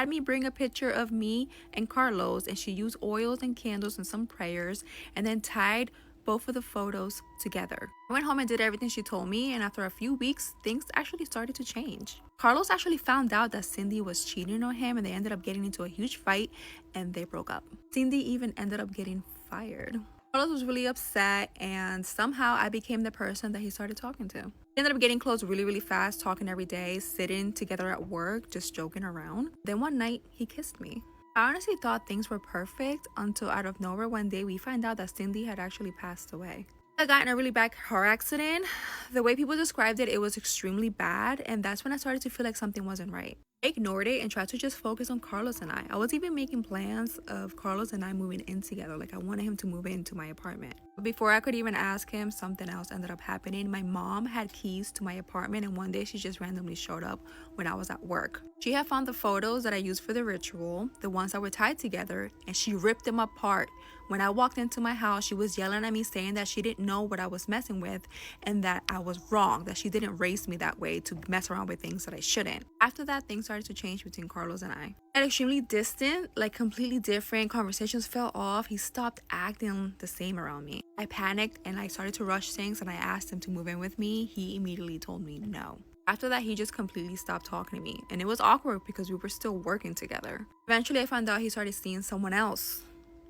me bring a picture of me and Carlos, and she used oils and candles and some prayers, and then tied both of the photos together. I went home and did everything she told me, and after a few weeks, things actually started to change. Carlos actually found out that Cindy was cheating on him, and they ended up getting into a huge fight, and they broke up. Cindy even ended up getting fired. Carlos was really upset, and somehow I became the person that he started talking to. We ended up getting close really fast, talking every day, sitting together at work, just joking around. Then one night, he kissed me. I honestly thought things were perfect until out of nowhere one day we find out that Cindy had actually passed away. I got in a really bad car accident. The way people described it, it was extremely bad, and that's when I started to feel like something wasn't right. I ignored it and tried to just focus on Carlos and I. I was even making plans of Carlos and I moving in together. Like, I wanted him to move into my apartment. Before I could even ask him, something else ended up happening. My mom had keys to my apartment, and one day she just randomly showed up when I was at work. She had found the photos that I used for the ritual, the ones that were tied together, and she ripped them apart. When I walked into my house, she was yelling at me saying that she didn't know what I was messing with and that I was wrong, that she didn't raise me that way to mess around with things that I shouldn't. After that, things started to change between Carlos and I. At extremely distant, like completely different, conversations fell off. He stopped acting the same around me. I panicked and I started to rush things, and I asked him to move in with me. He immediately told me no. After that, he just completely stopped talking to me, and it was awkward because we were still working together. Eventually, I found out he started seeing someone else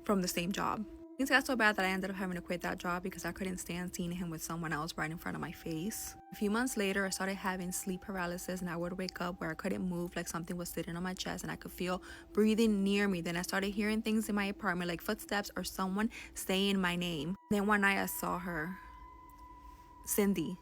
from the same job. Things got so bad that I ended up having to quit that job because I couldn't stand seeing him with someone else right in front of my face. A few months later, I started having sleep paralysis, and I would wake up where I couldn't move, like something was sitting on my chest and I could feel breathing near me. Then I started hearing things in my apartment, like footsteps or someone saying my name. Then one night I saw her, Cindy,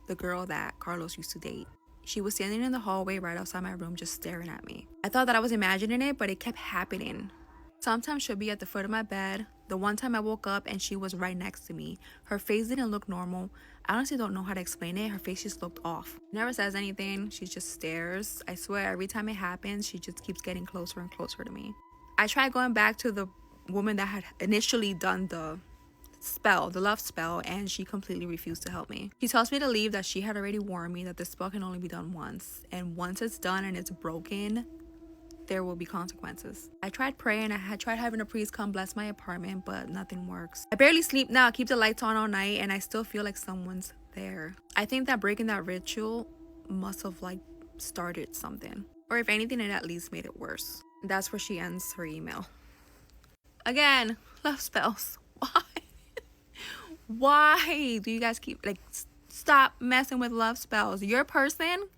the girl that Carlos used to date. She was standing in the hallway right outside my room just staring at me. I thought that I was imagining it, but it kept happening. Sometimes she'll be at the foot of my bed. The one time I woke up and she was right next to me. Her face didn't look normal. I honestly don't know how to explain it. Her face just looked off. Never says anything. She just stares. I swear every time it happens, she just keeps getting closer and closer to me. I tried going back to the woman that had initially done the love spell, and she completely refused to help me. She tells me to leave, that she had already warned me that the spell can only be done once, and once it's done and it's broken, there will be consequences. I tried praying. I had tried having a priest come bless my apartment, but nothing works. I barely sleep now. I keep the lights on all night, and I still feel like someone's there. I think that breaking that ritual must have started something, or if anything, it at least made it worse. That's where she ends her email. Again, love spells. Why? Why do you guys keep stop messing with love spells? Your person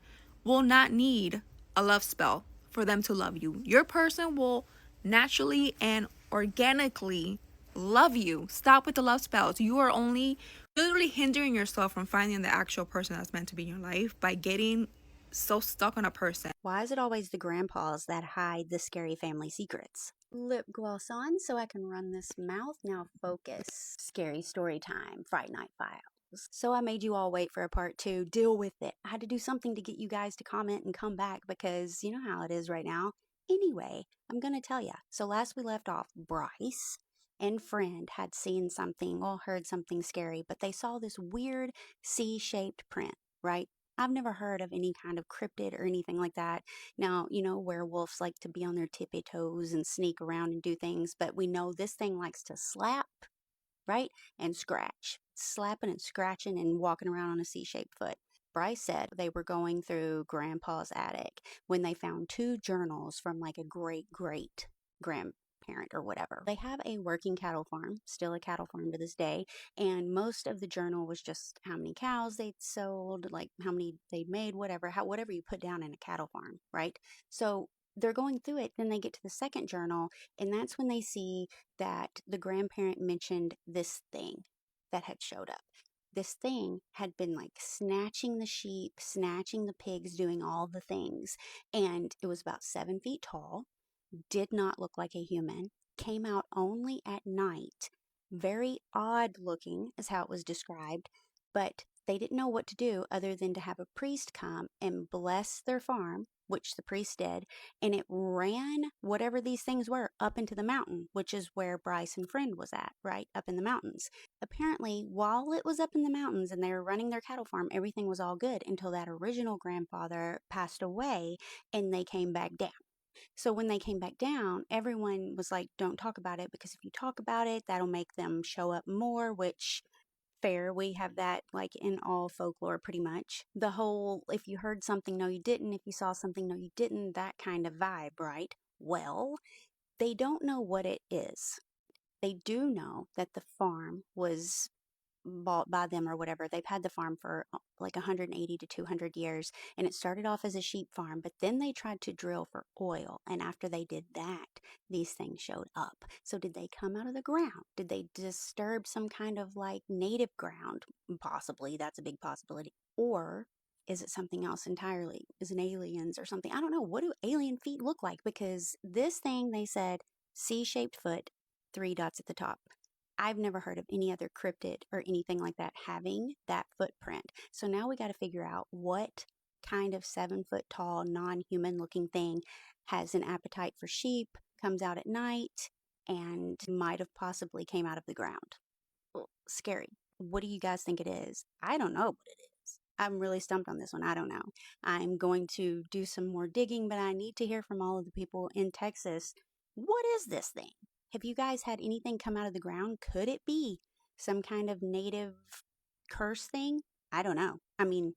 will not need a love spell for them to love you. Your person will naturally and organically love you. Stop with the love spells. You are only literally hindering yourself from finding the actual person that's meant to be in your life by getting so stuck on a person. Why is it always the grandpas that hide the scary family secrets? Lip gloss on so I can run this mouth. Now focus. Scary story time. Fright Night Files. So I made you all wait for a part 2. Deal with it. I had to do something to get you guys to comment and come back because you know how it is right now. Anyway, I'm going to tell you. So last we left off, Bryce and friend had seen something or heard something scary, but they saw this weird C-shaped print, right? I've never heard of any kind of cryptid or anything like that. Now, you know, werewolves like to be on their tippy toes and sneak around and do things, but we know this thing likes to slap, right? And scratch. Slapping and scratching and walking around on a C-shaped foot. Bryce said they were going through Grandpa's attic when they found 2 journals from like a great grandparent or whatever. They have a working cattle farm, still a cattle farm to this day, and most of the journal was just how many cows they'd sold, like how many they'd made, whatever you put down in a cattle farm, right? So they're going through it, then they get to the second journal, and that's when they see that the grandparent mentioned this thing that had showed up. This thing had been like snatching the sheep, snatching the pigs, doing all the things, and it was about 7 feet tall, did not look like a human, came out only at night. Very odd looking is how it was described, but they didn't know what to do other than to have a priest come and bless their farm, which the priest did, and it ran whatever these things were up into the mountain, which is where Bryce and friend was at, right up in the mountains. Apparently, while it was up in the mountains and they were running their cattle farm, everything was all good until that original grandfather passed away and they came back down. So when they came back down, everyone was like, don't talk about it, because if you talk about it, that'll make them show up more, which fair. We have that like in all folklore pretty much. The whole, if you heard something, no you didn't. If you saw something, no you didn't. That kind of vibe, right? Well, they don't know what it is. They do know that the farm was bought by them or whatever. They've had the farm for like 180 to 200 years, and it started off as a sheep farm, but then they tried to drill for oil, and after they did that, these things showed up. So did they come out of the ground? Did they disturb some kind of like native ground? Possibly. That's a big possibility. Or is it something else entirely? Is it aliens or something? I don't know. What do alien feet look like? Because this thing, they said, C-shaped foot, 3 dots at the top. I've never heard of any other cryptid or anything like that having that footprint. So now we got to figure out what kind of 7-foot tall, non-human looking thing has an appetite for sheep, comes out at night, and might have possibly came out of the ground. Well, scary. What do you guys think it is? I don't know what it is. I'm really stumped on this one. I don't know. I'm going to do some more digging, but I need to hear from all of the people in Texas. What is this thing? Have you guys had anything come out of the ground? Could it be some kind of native curse thing? I don't know. I mean,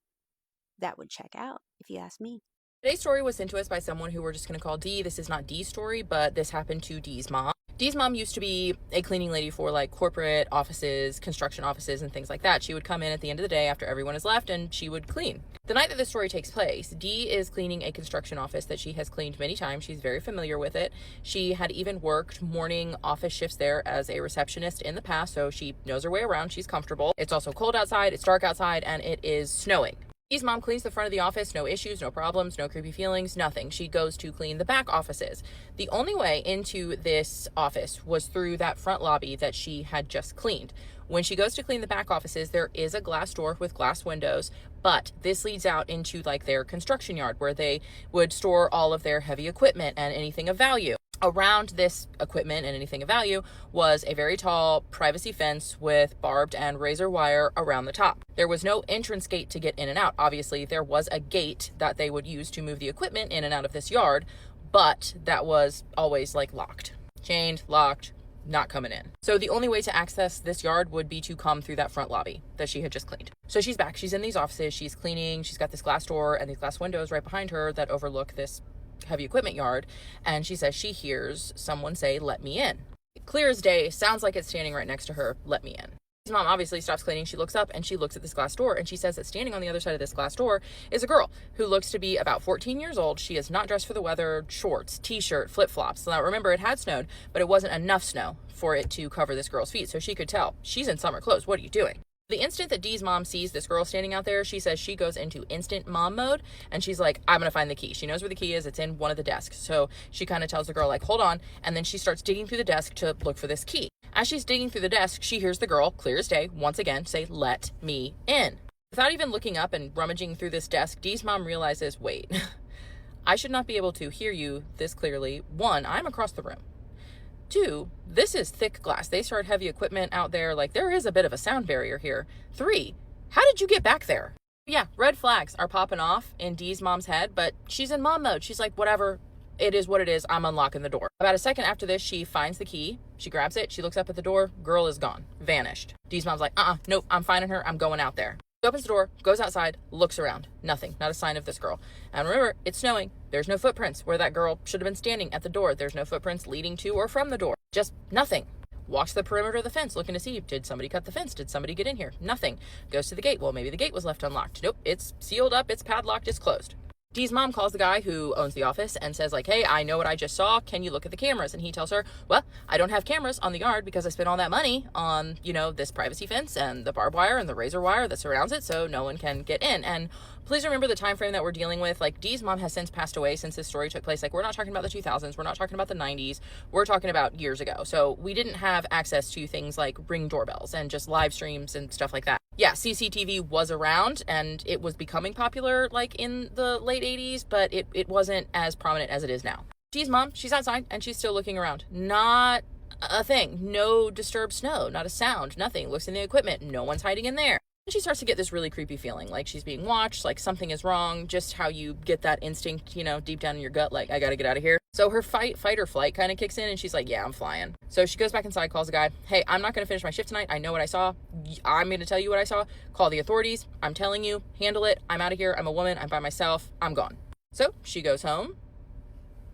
that would check out if you ask me. Today's story was sent to us by someone who we're just going to call Dee. This is not Dee's story, but this happened to Dee's mom. Dee's mom used to be a cleaning lady for like corporate offices, construction offices, and things like that. She would come in at the end of the day after everyone has left and she would clean. The night that this story takes place, Dee is cleaning a construction office that she has cleaned many times. She's very familiar with it. She had even worked morning office shifts there as a receptionist in the past, so she knows her way around. She's comfortable. It's also cold outside, it's dark outside, and it is snowing. Dee's mom cleans the front of the office, no issues, no problems, no creepy feelings, nothing. She goes to clean the back offices. The only way into this office was through that front lobby that she had just cleaned. When she goes to clean the back offices, there is a glass door with glass windows, but this leads out into like their construction yard where they would store all of their heavy equipment and anything of value. Around this equipment and anything of value was a very tall privacy fence with barbed and razor wire around the top. There was no entrance gate to get in and out. Obviously, there was a gate that they would use to move the equipment in and out of this yard, but that was always like locked, chained, locked, not coming in. So the only way to access this yard would be to come through that front lobby that she had just cleaned. So she's back. She's in these offices. She's cleaning. She's got this glass door and these glass windows right behind her that overlook this heavy equipment yard, and she says she hears someone say, "Let me in." Clear as day, sounds like it's standing right next to her. Let me in. His mom obviously stops cleaning. She looks up and she looks at this glass door, and she says that standing on the other side of this glass door is a girl who looks to be about 14 years old. She is not dressed for the weather, shorts, t-shirt, flip-flops. Now remember, it had snowed, but it wasn't enough snow for it to cover this girl's feet, so she could tell she's in summer clothes. What are you doing? The instant that Dee's mom sees this girl standing out there, she says she goes into instant mom mode, and she's like, I'm gonna find the key. She knows where the key is. It's in one of the desks. So she kind of tells the girl, like, hold on, and then she starts digging through the desk to look for this key. As she's digging through the desk, she hears the girl, clear as day, once again say, "Let me in." Without even looking up and rummaging through this desk, Dee's mom realizes, wait, I should not be able to hear you this clearly. One, I'm across the room. Two, this is thick glass. They start heavy equipment out there. Like, there is a bit of a sound barrier here. Three, how did you get back there? Yeah, red flags are popping off in Dee's mom's head, but she's in mom mode. She's like, whatever, it is what it is. I'm unlocking the door. About a second after this, she finds the key. She grabs it. She looks up at the door. Girl is gone. Vanished. Dee's mom's like, nope, I'm finding her. I'm going out there. She opens the door, goes outside, looks around. Nothing. Not a sign of this girl. And remember, it's snowing. There's no footprints where that girl should have been standing at the door. There's no footprints leading to or from the door. Just nothing. Walks the perimeter of the fence looking to see, did somebody cut the fence? Did somebody get in here? Nothing. Goes to the gate. Well, maybe the gate was left unlocked. Nope, it's sealed up, it's padlocked, it's closed. Dee's mom calls the guy who owns the office and says, like, hey, I know what I just saw. Can you look at the cameras? And he tells her, well, I don't have cameras on the yard because I spent all that money on, this privacy fence and the barbed wire and the razor wire that surrounds it, so no one can get in. And please remember the time frame that we're dealing with. Like, Dee's mom has since passed away since this story took place. Like, we're not talking about the 2000s. We're not talking about the 90s. We're talking about years ago. So we didn't have access to things like Ring doorbells and just live streams and stuff like that. Yeah, CCTV was around and it was becoming popular like in the late 80s, but it wasn't as prominent as it is now. Dee's mom, she's outside and she's still looking around. Not a thing. No disturbed snow, not a sound, nothing. Looks in the equipment. No one's hiding in there. And she starts to get this really creepy feeling, like she's being watched, like something is wrong, just how you get that instinct, deep down in your gut, like, I gotta get out of here. So her fight or flight kind of kicks in and she's like, yeah, I'm flying. So she goes back inside, calls the guy, hey, I'm not gonna finish my shift tonight. I know what I saw. I'm gonna tell you what I saw. Call the authorities. I'm telling you, handle it. I'm out of here. I'm a woman. I'm by myself. I'm gone. So she goes home.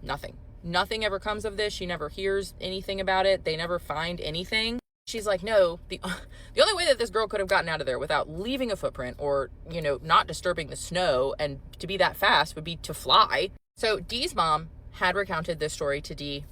Nothing. Nothing ever comes of this. She never hears anything about it. They never find anything. She's like, no, the only way that this girl could have gotten out of there without leaving a footprint or, not disturbing the snow and to be that fast would be to fly. So Dee's mom had recounted this story to Dee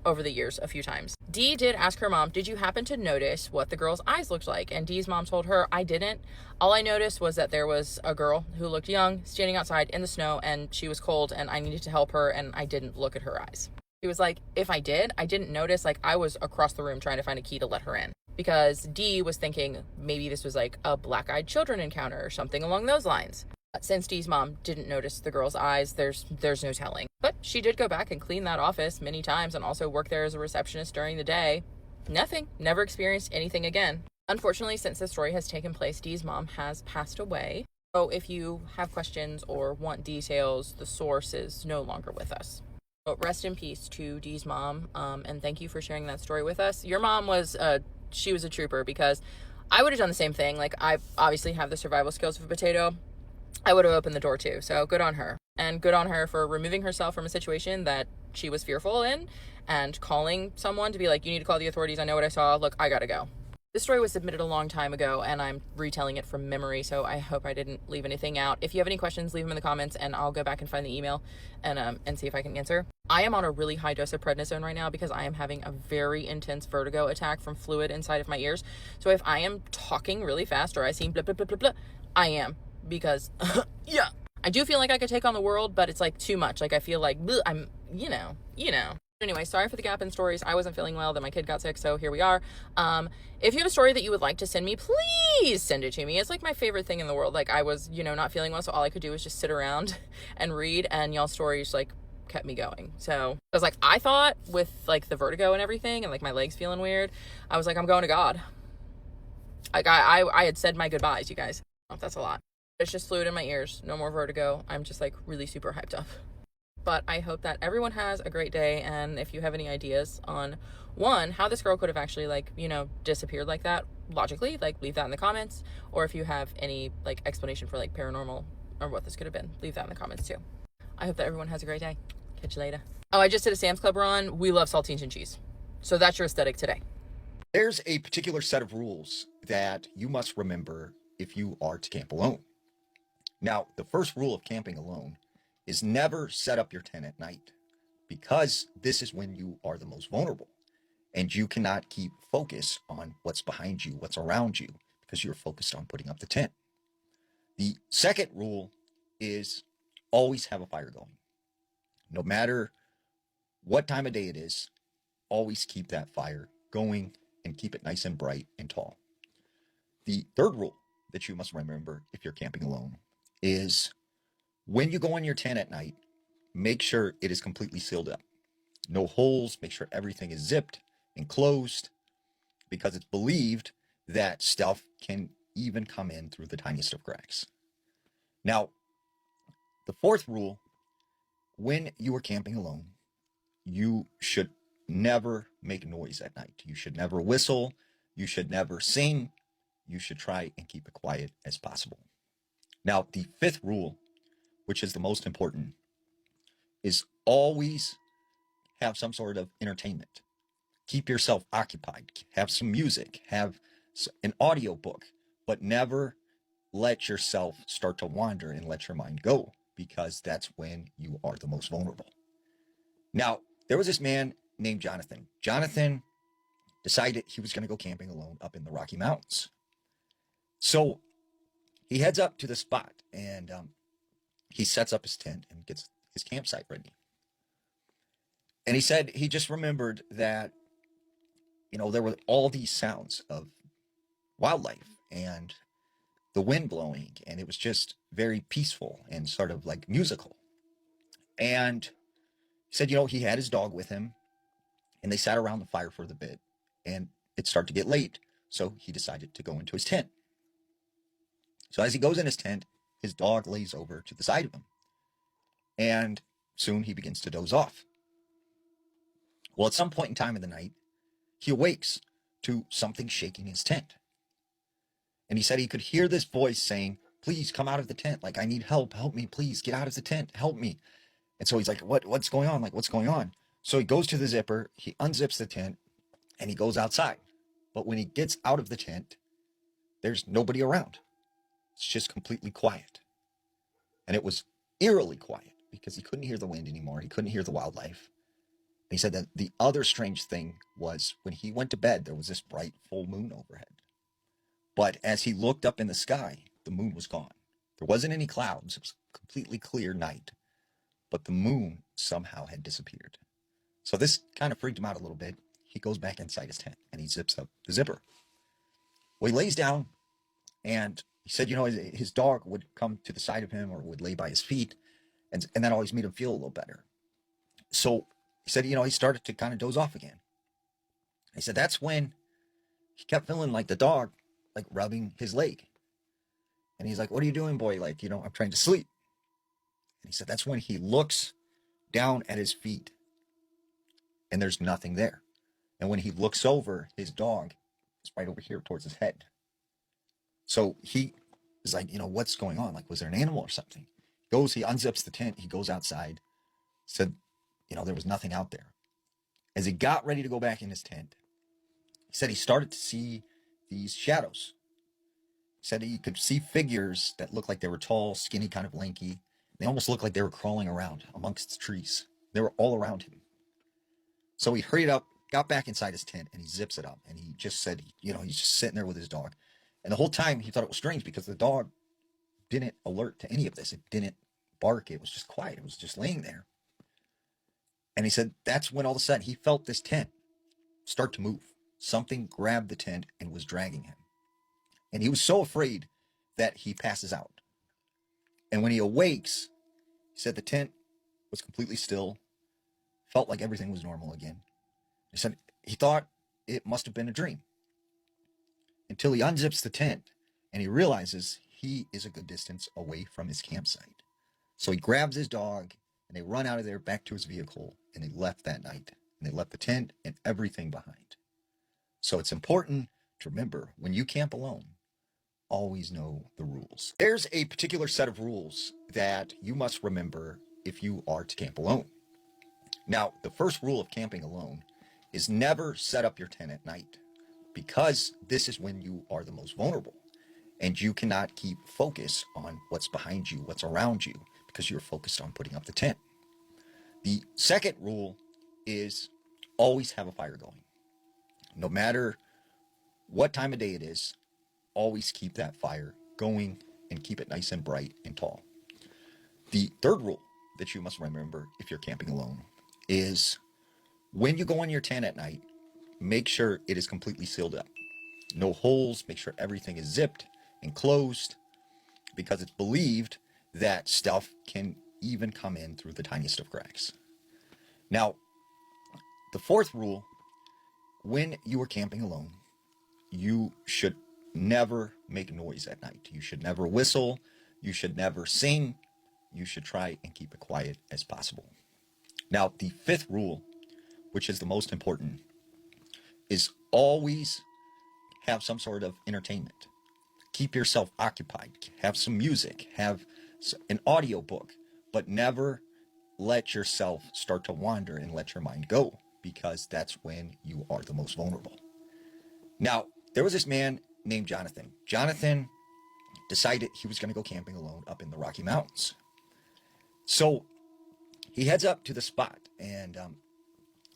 over the years a few times. Dee did ask her mom, did you happen to notice what the girl's eyes looked like? And Dee's mom told her, I didn't. All I noticed was that there was a girl who looked young, standing outside in the snow, and she was cold, and I needed to help her, and I didn't look at her eyes. She was like, if I didn't notice, like, I was across the room trying to find a key to let her in. because Dee was thinking maybe this was like a black-eyed children encounter or something along those lines. Since Dee's mom didn't notice the girl's eyes, there's no telling. But she did go back and clean that office many times and also work there as a receptionist during the day. Nothing. Never experienced anything again. Unfortunately, since this story has taken place, Dee's mom has passed away. So if you have questions or want details, the source is no longer with us. But rest in peace to Dee's mom, and thank you for sharing that story with us. Your mom was she was a trooper, because I would have done the same thing. Like, I obviously have the survival skills of a potato. I would have opened the door too. So good on her. And good on her for removing herself from a situation that she was fearful in and calling someone to be like, you need to call the authorities. I know what I saw. Look, I gotta go. This story was submitted a long time ago and I'm retelling it from memory, so I hope I didn't leave anything out. If you have any questions, leave them in the comments and I'll go back and find the email and see if I can answer. I am on a really high dose of prednisone right now because I am having a very intense vertigo attack from fluid inside of my ears. So if I am talking really fast or I seem blah, blah, blah, blah, blah, I am, because yeah, I do feel like I could take on the world, but it's like too much. Like I feel like bleh, I'm, you know. Anyway, sorry for the gap in stories. I wasn't feeling well, then my kid got sick, so here we are. If you have a story that you would like to send me, please send it to me. It's like my favorite thing in the world. Like I was, not feeling well, so all I could do was just sit around and read, and y'all's stories like kept me going. So I was like, I thought with like the vertigo and everything and like my legs feeling weird, I was like, I'm going to God. Like I had said my goodbyes, you guys. Oh, that's a lot. It's just fluid in my ears. No more vertigo. I'm just like really super hyped up. But I hope that everyone has a great day. And if you have any ideas on one, how this girl could have actually like, disappeared like that logically, like leave that in the comments. Or if you have any like explanation for like paranormal or what this could have been, leave that in the comments too. I hope that everyone has a great day. Catch you later. Oh, I just did a Sam's Club run. We love saltines and cheese. So that's your aesthetic today. There's a particular set of rules that you must remember if you are to camp alone. Now, the first rule of camping alone is never set up your tent at night, because this is when you are the most vulnerable and you cannot keep focus on what's behind you, what's around you, because you're focused on putting up the tent. The second rule is always have a fire going. No matter what time of day it is, always keep that fire going and keep it nice and bright and tall. The third rule that you must remember if you're camping alone is when you go in your tent at night, make sure it is completely sealed up. No holes, make sure everything is zipped and closed, because it's believed that stealth can even come in through the tiniest of cracks. Now, the fourth rule, when you are camping alone, you should never make noise at night. You should never whistle. You should never sing. You should try and keep it quiet as possible. Now, the fifth rule, which is the most important, is always have some sort of entertainment. Keep yourself occupied. Have some music. Have an audio book, but never let yourself start to wander and let your mind go, because that's when you are the most vulnerable. Now, there was this man named Jonathan. Jonathan decided he was going to go camping alone up in the Rocky Mountains. So he heads up to the spot and he sets up his tent and gets his campsite ready. And he said he just remembered that, there were all these sounds of wildlife and the wind blowing, and it was just very peaceful and sort of like musical. And he said, he had his dog with him, and they sat around the fire for the bit, and it started to get late. So he decided to go into his tent. So as he goes in his tent, his dog lays over to the side of him, and soon he begins to doze off. Well, at some point in time in the night, he awakes to something shaking his tent. And he said he could hear this voice saying, please come out of the tent. Like, I need help. Help me, please. Get out of the tent. Help me. And so he's like, what's going on? Like, what's going on? So he goes to the zipper, he unzips the tent, and he goes outside. But when he gets out of the tent, there's nobody around. It's just completely quiet. And it was eerily quiet because he couldn't hear the wind anymore. He couldn't hear the wildlife. And he said that the other strange thing was when he went to bed, there was this bright full moon overhead. But as he looked up in the sky, the moon was gone. There wasn't any clouds. It was a completely clear night. But the moon somehow had disappeared. So this kind of freaked him out a little bit. He goes back inside his tent and he zips up the zipper. Well, he lays down, and he said, his dog would come to the side of him or would lay by his feet, and that always made him feel a little better. So he said, he started to kind of doze off again. He said that's when he kept feeling like the dog, like rubbing his leg. And he's like, "What are you doing, boy? Like, I'm trying to sleep." And he said that's when he looks down at his feet and there's nothing there. And when he looks over, his dog is right over here towards his head. So he is like, what's going on? Like, was there an animal or something? He unzips the tent, he goes outside, said, there was nothing out there. As he got ready to go back in his tent, he said he started to see these shadows. He said he could see figures that looked like they were tall, skinny, kind of lanky. They almost looked like they were crawling around amongst the trees. They were all around him. So he hurried up, got back inside his tent, and he zips it up. And he just said, he's just sitting there with his dog. And the whole time he thought it was strange because the dog didn't alert to any of this. It didn't bark. It was just quiet. It was just laying there. And he said that's when all of a sudden he felt this tent start to move. Something grabbed the tent and was dragging him. And he was so afraid that he passes out. And when he awakes, he said the tent was completely still, felt like everything was normal again. He said he thought it must have been a dream until he unzips the tent and he realizes he is a good distance away from his campsite. So he grabs his dog and they run out of there back to his vehicle, and they left that night. And they left the tent and everything behind. So it's important to remember, when you camp alone, always know the rules. There's a particular set of rules that you must remember if you are to camp alone. Now, the first rule of camping alone is never set up your tent at night, because this is when you are the most vulnerable and you cannot keep focus on what's behind you, what's around you, because you're focused on putting up the tent. The second rule is always have a fire going. No matter what time of day it is, always keep that fire going and keep it nice and bright and tall. The third rule that you must remember if you're camping alone is when you go in your tent at night, make sure it is completely sealed up. No holes, make sure everything is zipped and closed, because it's believed that stuff can even come in through the tiniest of cracks. Now, the fourth rule, when you are camping alone, you should never make noise at night. You should never whistle. You should never sing. You should try and keep it quiet as possible. Now, the fifth rule, which is the most important, is always have some sort of entertainment. Keep yourself occupied. Have some music. Have an audio book. But never let yourself start to wander and let your mind go, because that's when you are the most vulnerable. Now, there was this man named Jonathan. Jonathan decided he was going to go camping alone up in the Rocky Mountains. So he heads up to the spot, and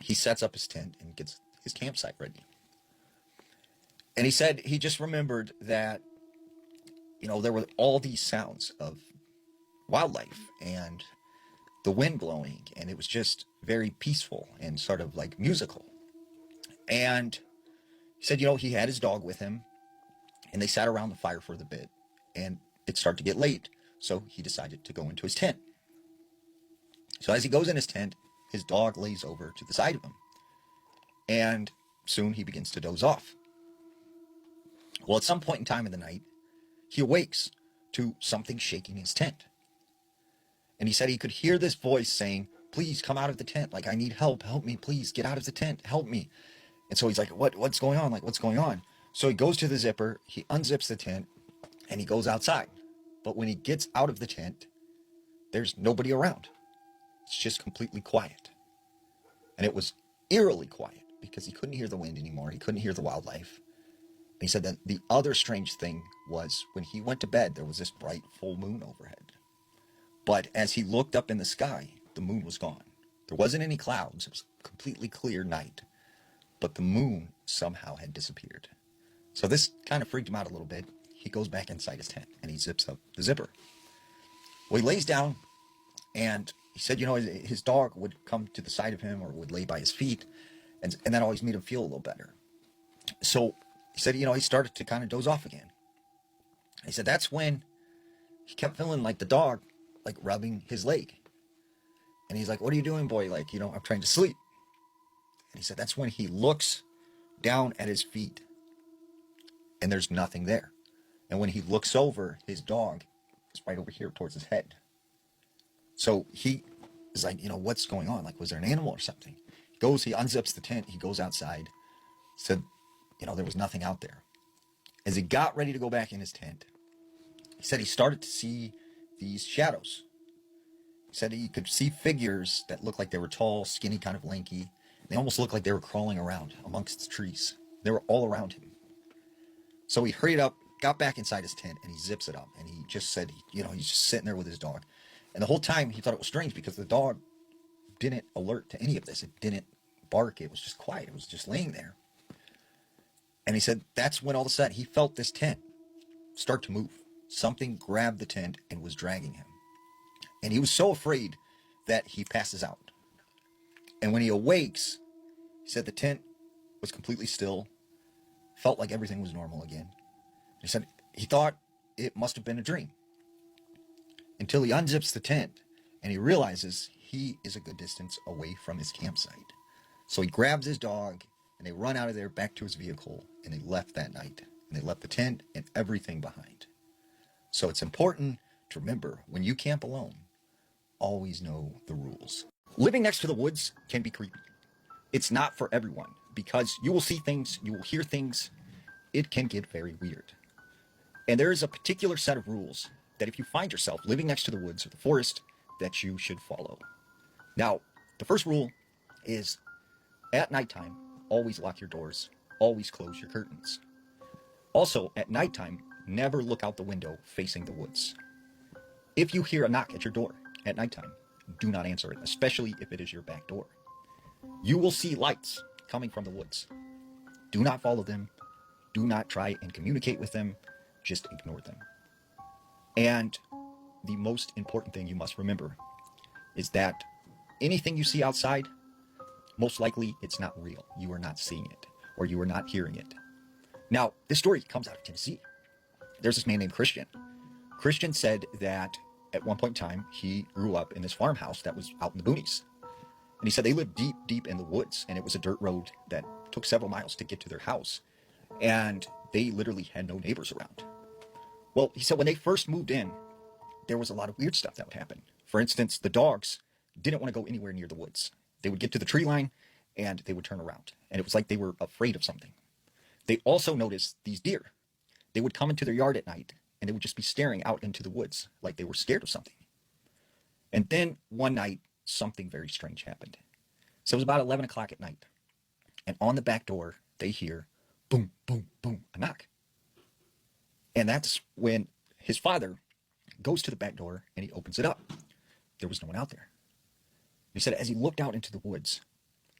he sets up his tent and gets his campsite ready. And he said he just remembered that, there were all these sounds of wildlife and the wind blowing, and it was just very peaceful and sort of like musical. And he said, he had his dog with him, and they sat around the fire for the bit, and it started to get late. So he decided to go into his tent. So as he goes in his tent, his dog lays over to the side of him, and soon he begins to doze off. Well, at some point in time in the night, he awakes to something shaking his tent. And he said he could hear this voice saying, "Please come out of the tent. Like, I need help. Help me, please. Get out of the tent. Help me." And so he's like, what's going on? Like, what's going on? So he goes to the zipper, he unzips the tent, and he goes outside. But when he gets out of the tent, there's nobody around. It's just completely quiet. And it was eerily quiet because he couldn't hear the wind anymore. He couldn't hear the wildlife. And he said that the other strange thing was when he went to bed, there was this bright full moon overhead. But as he looked up in the sky, the moon was gone. There wasn't any clouds. It was a completely clear night. But the moon somehow had disappeared. So this kind of freaked him out a little bit. He goes back inside his tent and he zips up the zipper. Well, he lays down, and he said, his dog would come to the side of him or would lay by his feet, and that always made him feel a little better. So he said, he started to kind of doze off again. He said that's when he kept feeling like the dog, like rubbing his leg. And he's like, what are you doing, boy? Like, I'm trying to sleep. And he said that's when he looks down at his feet and there's nothing there. And when he looks over, his dog is right over here towards his head. So he is like, what's going on? Like, was there an animal or something? He unzips the tent, he goes outside, said, there was nothing out there. As he got ready to go back in his tent, he said he started to see these shadows. He said he could see figures that looked like they were tall, skinny, kind of lanky. They almost looked like they were crawling around amongst the trees. They were all around him. So he hurried up, got back inside his tent, and he zips it up. And he just said, he's just sitting there with his dog. And the whole time he thought it was strange because the dog didn't alert to any of this. It didn't bark. It was just quiet. It was just laying there. And he said that's when all of a sudden he felt this tent start to move. Something grabbed the tent and was dragging him. And he was so afraid that he passes out. And when he awakes, he said the tent was completely still, felt like everything was normal again. He said he thought it must have been a dream. Until he unzips the tent and he realizes he is a good distance away from his campsite. So he grabs his dog and they run out of there back to his vehicle and they left that night. And they left the tent and everything behind. So it's important to remember when you camp alone, always know the rules. Living next to the woods can be creepy. It's not for everyone because you will see things, you will hear things. It can get very weird. And there is a particular set of rules that if you find yourself living next to the woods or the forest, that you should follow. Now, the first rule is at nighttime, always lock your doors, always close your curtains. Also, at nighttime, never look out the window facing the woods. If you hear a knock at your door at nighttime, do not answer it, especially if it is your back door. You will see lights coming from the woods. Do not follow them. Do not try and communicate with them. Just ignore them. And the most important thing you must remember is that anything you see outside, most likely it's not real. You are not seeing it or you are not hearing it. Now, this story comes out of Tennessee. There's this man named Christian. Christian said that at one point in time, he grew up in this farmhouse that was out in the boonies. And he said they lived deep, deep in the woods, and it was a dirt road that took several miles to get to their house. And they literally had no neighbors around. Well, he said when they first moved in, there was a lot of weird stuff that would happen. For instance, the dogs didn't want to go anywhere near the woods. They would get to the tree line, and they would turn around. And it was like they were afraid of something. They also noticed these deer. They would come into their yard at night, and they would just be staring out into the woods like they were scared of something. And then one night, something very strange happened. So it was about 11 o'clock at night. And on the back door, they hear boom, boom, boom, a knock. And that's when his father goes to the back door and he opens it up. There was no one out there. He said as he looked out into the woods,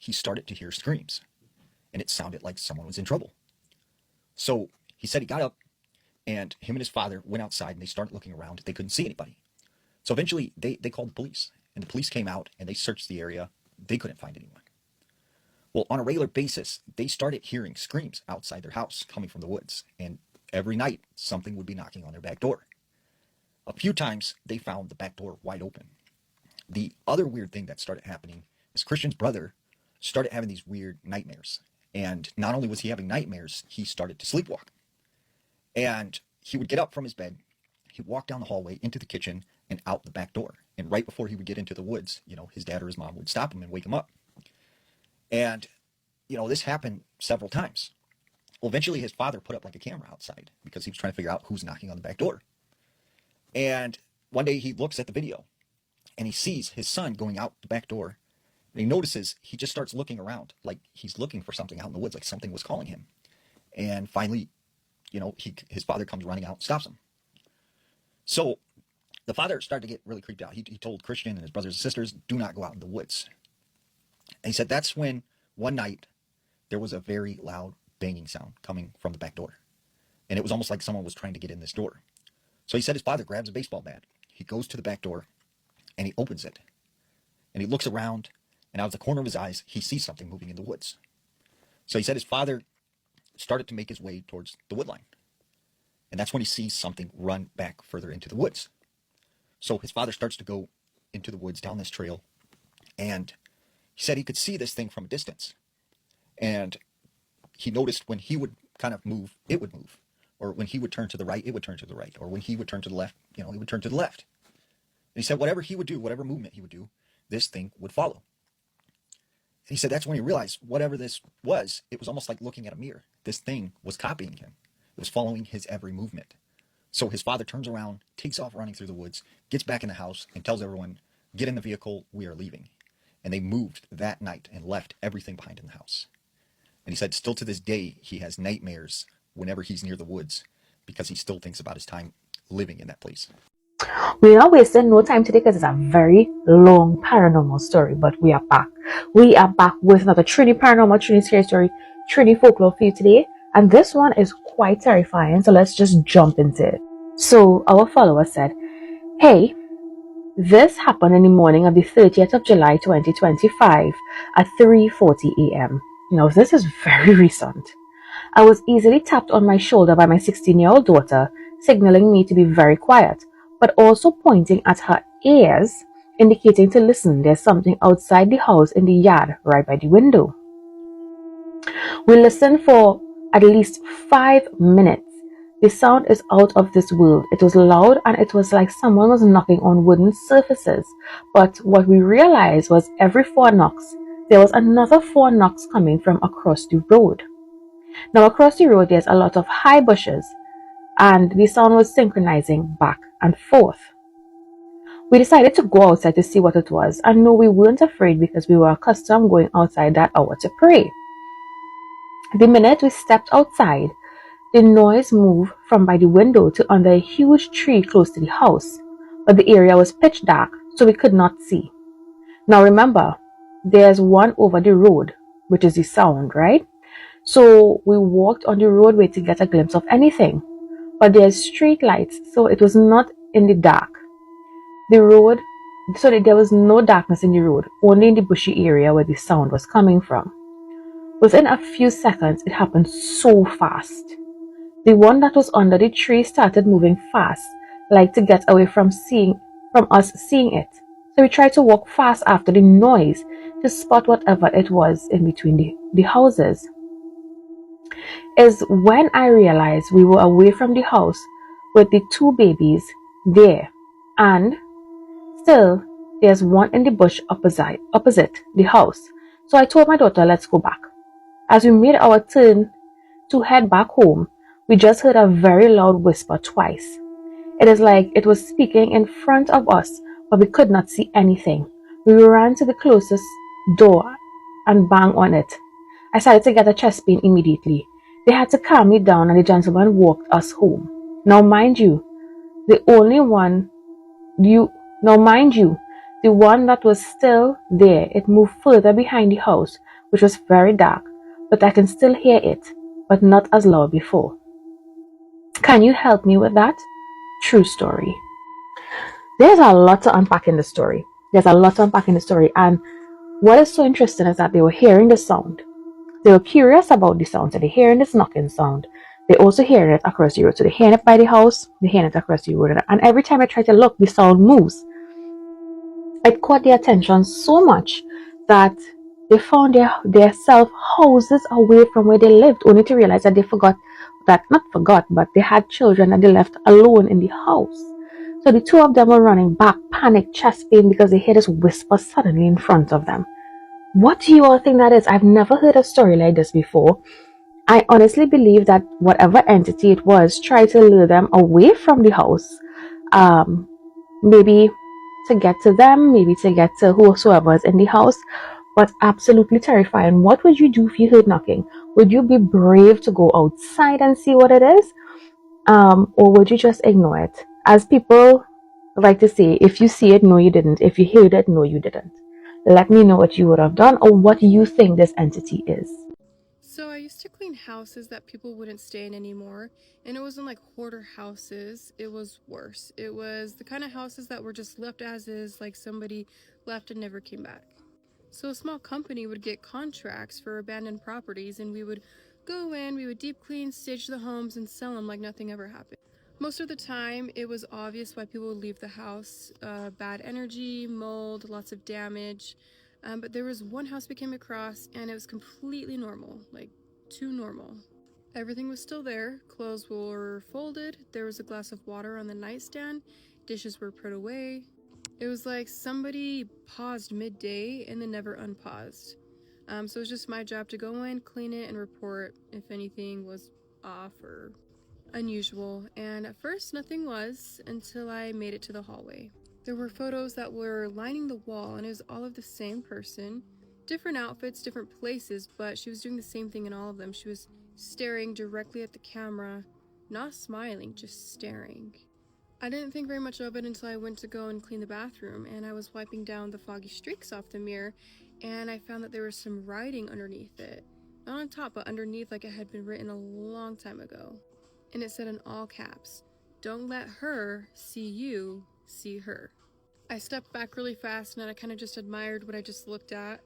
he started to hear screams. And it sounded like someone was in trouble. So he said he got up and him and his father went outside and they started looking around. They couldn't see anybody. So eventually they called the police. And the police came out and they searched the area. They couldn't find anyone. Well, on a regular basis, they started hearing screams outside their house coming from the woods. And every night, something would be knocking on their back door. A few times, they found the back door wide open. The other weird thing that started happening is Christian's brother started having these weird nightmares. And not only was he having nightmares, he started to sleepwalk. And he would get up from his bed, he'd walk down the hallway into the kitchen and out the back door. And right before he would get into the woods, his dad or his mom would stop him and wake him up. And, this happened several times. Well, eventually his father put up like a camera outside because he was trying to figure out who's knocking on the back door. And one day he looks at the video and he sees his son going out the back door. And he notices he just starts looking around like he's looking for something out in the woods, like something was calling him. And finally, his father comes running out and stops him. So the father started to get really creeped out. He told Christian and his brothers and sisters, do not go out in the woods. And he said that's when one night there was a very loud banging sound coming from the back door. And it was almost like someone was trying to get in this door. So he said his father grabs a baseball bat. He goes to the back door and he opens it. And he looks around and out of the corner of his eyes, he sees something moving in the woods. So he said his father started to make his way towards the wood line. And that's when he sees something run back further into the woods. So his father starts to go into the woods down this trail, and he said he could see this thing from a distance. And he noticed when he would kind of move, it would move. Or when he would turn to the right, it would turn to the right. Or when he would turn to the left, it would turn to the left. And he said whatever he would do, whatever movement he would do, this thing would follow. He said that's when he realized whatever this was, it was almost like looking at a mirror. This thing was copying him. It was following his every movement. So his father turns around, takes off running through the woods, gets back in the house, and tells everyone, get in the vehicle, we are leaving. And they moved that night and left everything behind in the house. And he said still to this day, he has nightmares whenever he's near the woods because he still thinks about his time living in that place. We're not wasting no time today because it's a very long paranormal story, but we are back. We are back with another Trini paranormal, Trini scary story, Trini folklore for you today. And this one is quite terrifying, so let's just jump into it. So our follower said, hey, this happened in the morning of the 30th of July 2025 at 3:40 a.m. Now this is very recent. I was easily tapped on my shoulder by my 16-year-old daughter, signaling me to be very quiet, but also pointing at her ears, indicating to listen. There's something outside the house in the yard right by the window. We listened for at least 5 minutes. The sound is out of this world. It was loud and it was like someone was knocking on wooden surfaces. But what we realized was every 4 knocks, there was another 4 knocks coming from across the road. Now across the road there's a lot of high bushes and the sound was synchronizing back and forth. We decided to go outside to see what it was, and no, we weren't afraid because we were accustomed going outside that hour to pray. The minute we stepped outside, the noise moved from by the window to under a huge tree close to the house, but the area was pitch dark so we could not see. Now remember, there's one over the road, which is the sound, right? So we walked on the roadway to get a glimpse of anything, but there's street lights, so it was not in the dark. The road, so that there was no darkness in the road, only in the bushy area where the sound was coming from. Within a few seconds, it happened so fast. The one that was under the tree started moving fast, like to get away from us seeing it. So we tried to walk fast after the noise to spot whatever it was in between the houses. Is when I realized we were away from the house with the 2 babies there, and still there's one in the bush opposite the house. So I told my daughter, let's go back. As we made our turn to head back home, we just heard a very loud whisper twice. It is like it was speaking in front of us, but we could not see anything. We ran to the closest door and banged on it. I started to get a chest pain immediately. They had to calm me down and the gentleman walked us home. Now mind you, the one that was still there, it moved further behind the house, which was very dark, but I can still hear it, but not as loud before. Can you help me with that? True story. There's a lot to unpack in the story. And what is so interesting is that they were hearing the sound. They were curious about the sound, so they're hearing this knocking sound. They also hearing it across the road. So they're hearing it by the house, they're hearing it across the road. And every time I try to look, the sound moves. It caught their attention so much that they found their self houses away from where they lived, only to realize that but they had children that they left alone in the house. So the 2 of them were running back, panic, chest pain, because they hear this whisper suddenly in front of them. What do you all think that is? I've never heard a story like this before. I honestly believe that whatever entity it was tried to lure them away from the house. Maybe to get to them, maybe to get to whosoever is in the house, but absolutely terrifying. What would you do if you heard knocking? Would you be brave to go outside and see what it is? Or would you just ignore it? As people like to say, if you see it, no you didn't. If you heard it, no you didn't. Let me know what you would have done or what you think this entity is. So I used to clean houses that people wouldn't stay in anymore, and it wasn't like hoarder houses. It was worse. It was the kind of houses that were just left as is, like somebody left and never came back. So a small company would get contracts for abandoned properties, and we would Go in, we would deep clean, stage the homes, and sell them like nothing ever happened. Most of the time, it was obvious why people would leave the house. Bad energy, mold, lots of damage. But there was one house we came across, and it was completely normal, like too normal. Everything was still there. Clothes were folded. There was a glass of water on the nightstand. Dishes were put away. It was like somebody paused midday and then never unpaused. So it was just my job to go in, clean it, and report if anything was off or unusual. And at first, nothing was until I made it to the hallway. There were photos that were lining the wall, and it was all of the same person. Different outfits, different places, but she was doing the same thing in all of them. She was staring directly at the camera, not smiling, just staring. I didn't think very much of it until I went to go and clean the bathroom, and I was wiping down the foggy streaks off the mirror, and I found that there was some writing underneath it. Not on top, but underneath, like it had been written a long time ago. And it said in all caps, "Don't let her see you, see her." I stepped back really fast, and I kind of just admired what I just looked at.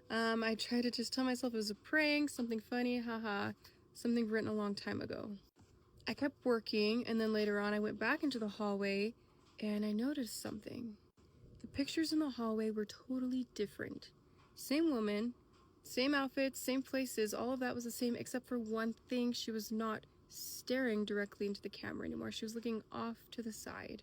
I tried to just tell myself it was a prank, something funny, haha, something written a long time ago. I kept working, and then later on I went back into the hallway, and I noticed something. The pictures in the hallway were totally different. Same woman, same outfits, same places, all of that was the same except for one thing. She was not staring directly into the camera anymore. She was looking off to the side,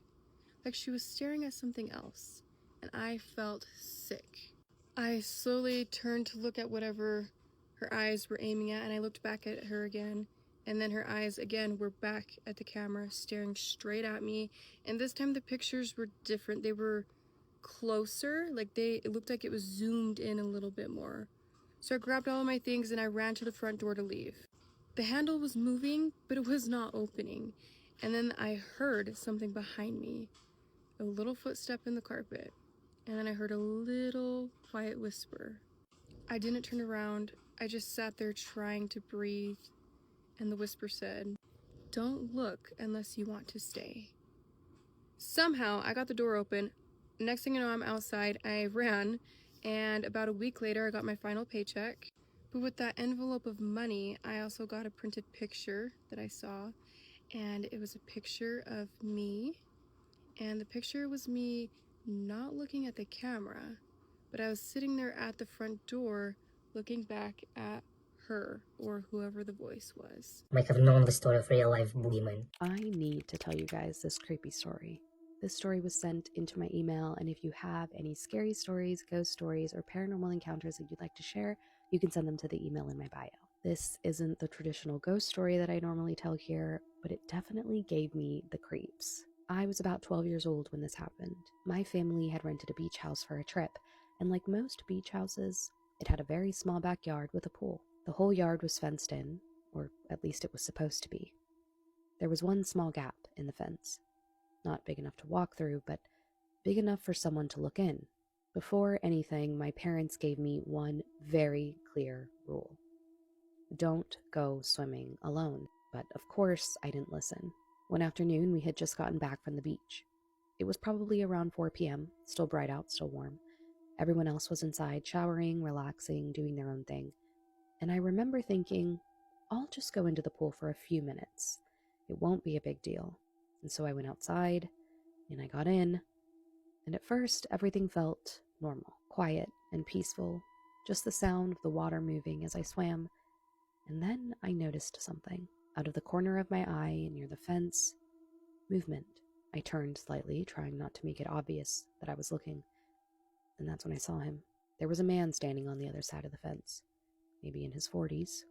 like she was staring at something else, and I felt sick. I slowly turned to look at whatever her eyes were aiming at, and I looked back at her again, and then her eyes again were back at the camera, staring straight at me, and this time the pictures were different. They were closer, like it looked like it was zoomed in a little bit more. So I grabbed all of my things and I ran to the front door to leave. The handle was moving, but it was not opening, and then I heard something behind me, a little footstep in the carpet, and then I heard a little quiet whisper. I didn't turn around. I just sat there trying to breathe, and the whisper said, "Don't look unless you want to stay." Somehow, I got the door open. Next thing you know, I'm outside. I ran, and about a week later, I got my final paycheck. But with that envelope of money, I also got a printed picture that I saw, and it was a picture of me, and the picture was me not looking at the camera, but I was sitting there at the front door looking back at her, or whoever the voice was. Might have known the story of real life boogeyman. I need to tell you guys this creepy story. This story was sent into my email, and if you have any scary stories, ghost stories, or paranormal encounters that you'd like to share, you can send them to the email in my bio. This isn't the traditional ghost story that I normally tell here, but it definitely gave me the creeps. I was about 12 years old when this happened. My family had rented a beach house for a trip, and like most beach houses, it had a very small backyard with a pool. The whole yard was fenced in, or at least it was supposed to be. There was one small gap in the fence. Not big enough to walk through, but big enough for someone to look in. Before anything, my parents gave me one very clear rule. Don't go swimming alone. But of course, I didn't listen. One afternoon, we had just gotten back from the beach. It was probably around 4 p.m., still bright out, still warm. Everyone else was inside, showering, relaxing, doing their own thing. And I remember thinking, I'll just go into the pool for a few minutes. It won't be a big deal. And so I went outside, and I got in, and at first everything felt normal, quiet and peaceful, just the sound of the water moving as I swam. And then I noticed something. Out of the corner of my eye, near the fence, movement. I turned slightly, trying not to make it obvious that I was looking, and that's when I saw him. There was a man standing on the other side of the fence, maybe in his 40s,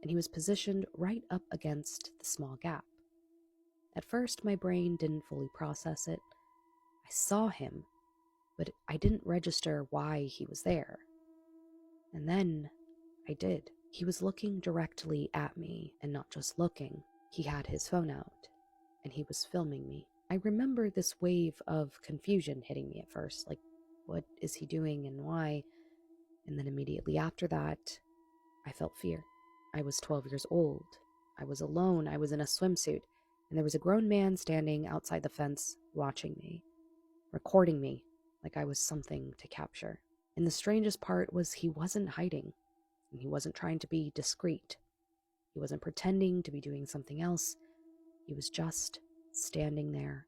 and he was positioned right up against the small gap. At first, my brain didn't fully process it. I saw him, but I didn't register why he was there. And then I did. He was looking directly at me, and not just looking. He had his phone out, and he was filming me. I remember this wave of confusion hitting me at first, like, what is he doing and why? And then immediately after that, I felt fear. I was 12 years old. I was alone. I was in a swimsuit. And there was a grown man standing outside the fence watching me, recording me like I was something to capture. And the strangest part was he wasn't hiding, and he wasn't trying to be discreet. He wasn't pretending to be doing something else. He was just standing there,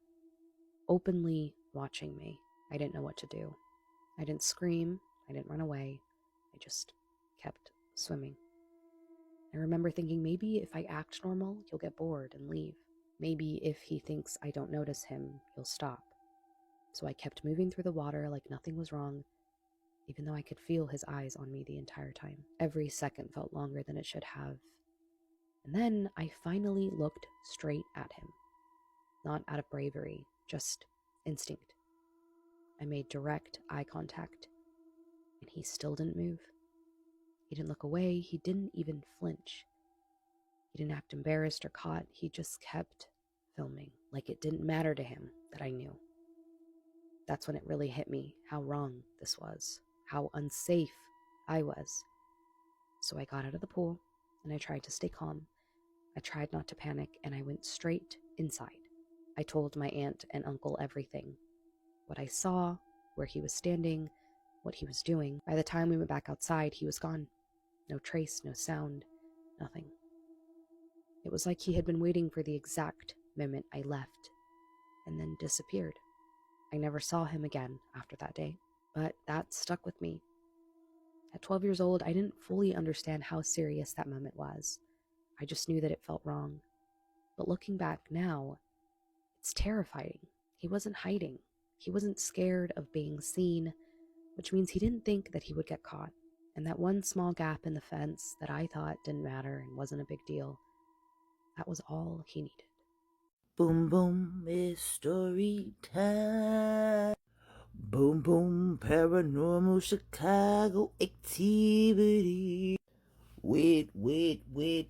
openly watching me. I didn't know what to do. I didn't scream. I didn't run away. I just kept swimming. I remember thinking maybe if I act normal, he'll get bored and leave. Maybe if he thinks I don't notice him, he'll stop. So I kept moving through the water like nothing was wrong, even though I could feel his eyes on me the entire time. Every second felt longer than it should have. And then I finally looked straight at him. Not out of bravery, just instinct. I made direct eye contact, and he still didn't move. He didn't look away. He didn't even flinch. He didn't act embarrassed or caught. He just kept filming, like it didn't matter to him that I knew. That's when it really hit me how wrong this was, how unsafe I was. So I got out of the pool, and I tried to stay calm. I tried not to panic, and I went straight inside. I told my aunt and uncle everything. What I saw, where he was standing, what he was doing. By the time we went back outside, he was gone. No trace, no sound, nothing. It was like he had been waiting for the exact moment I left, and then disappeared. I never saw him again after that day, but that stuck with me. At 12 years old, I didn't fully understand how serious that moment was. I just knew that it felt wrong. But looking back now, it's terrifying. He wasn't hiding. He wasn't scared of being seen, which means he didn't think that he would get caught. And that one small gap in the fence that I thought didn't matter and wasn't a big deal, that was all he needed. Boom, boom, it's story time. Boom, boom, paranormal Chicago activity. With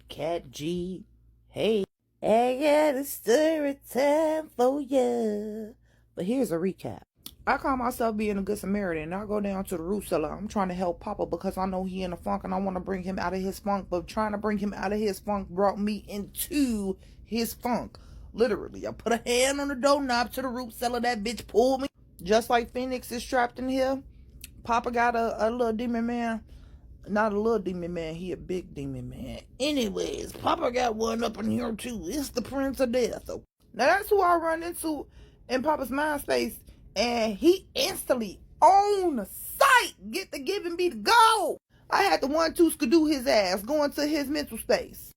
Cat G. Hey, I got a story time for ya. But here's a recap. I call myself being a good Samaritan, and I go down to the root cellar. I'm trying to help Papa because I know he in a funk and I want to bring him out of his funk. But trying to bring him out of his funk brought me into his funk. Literally, I put a hand on the doorknob to the root cellar. That bitch pulled me. Just like Phoenix is trapped in here, Papa got a little demon man. Not a little demon man, he a big demon man. Anyways, Papa got one up in here too. It's the Prince of Death. Now that's who I run into in Papa's mind space. And he instantly, on the sight, get to giving me the go. I had to 1-2 skidoo his ass, going to his mental space.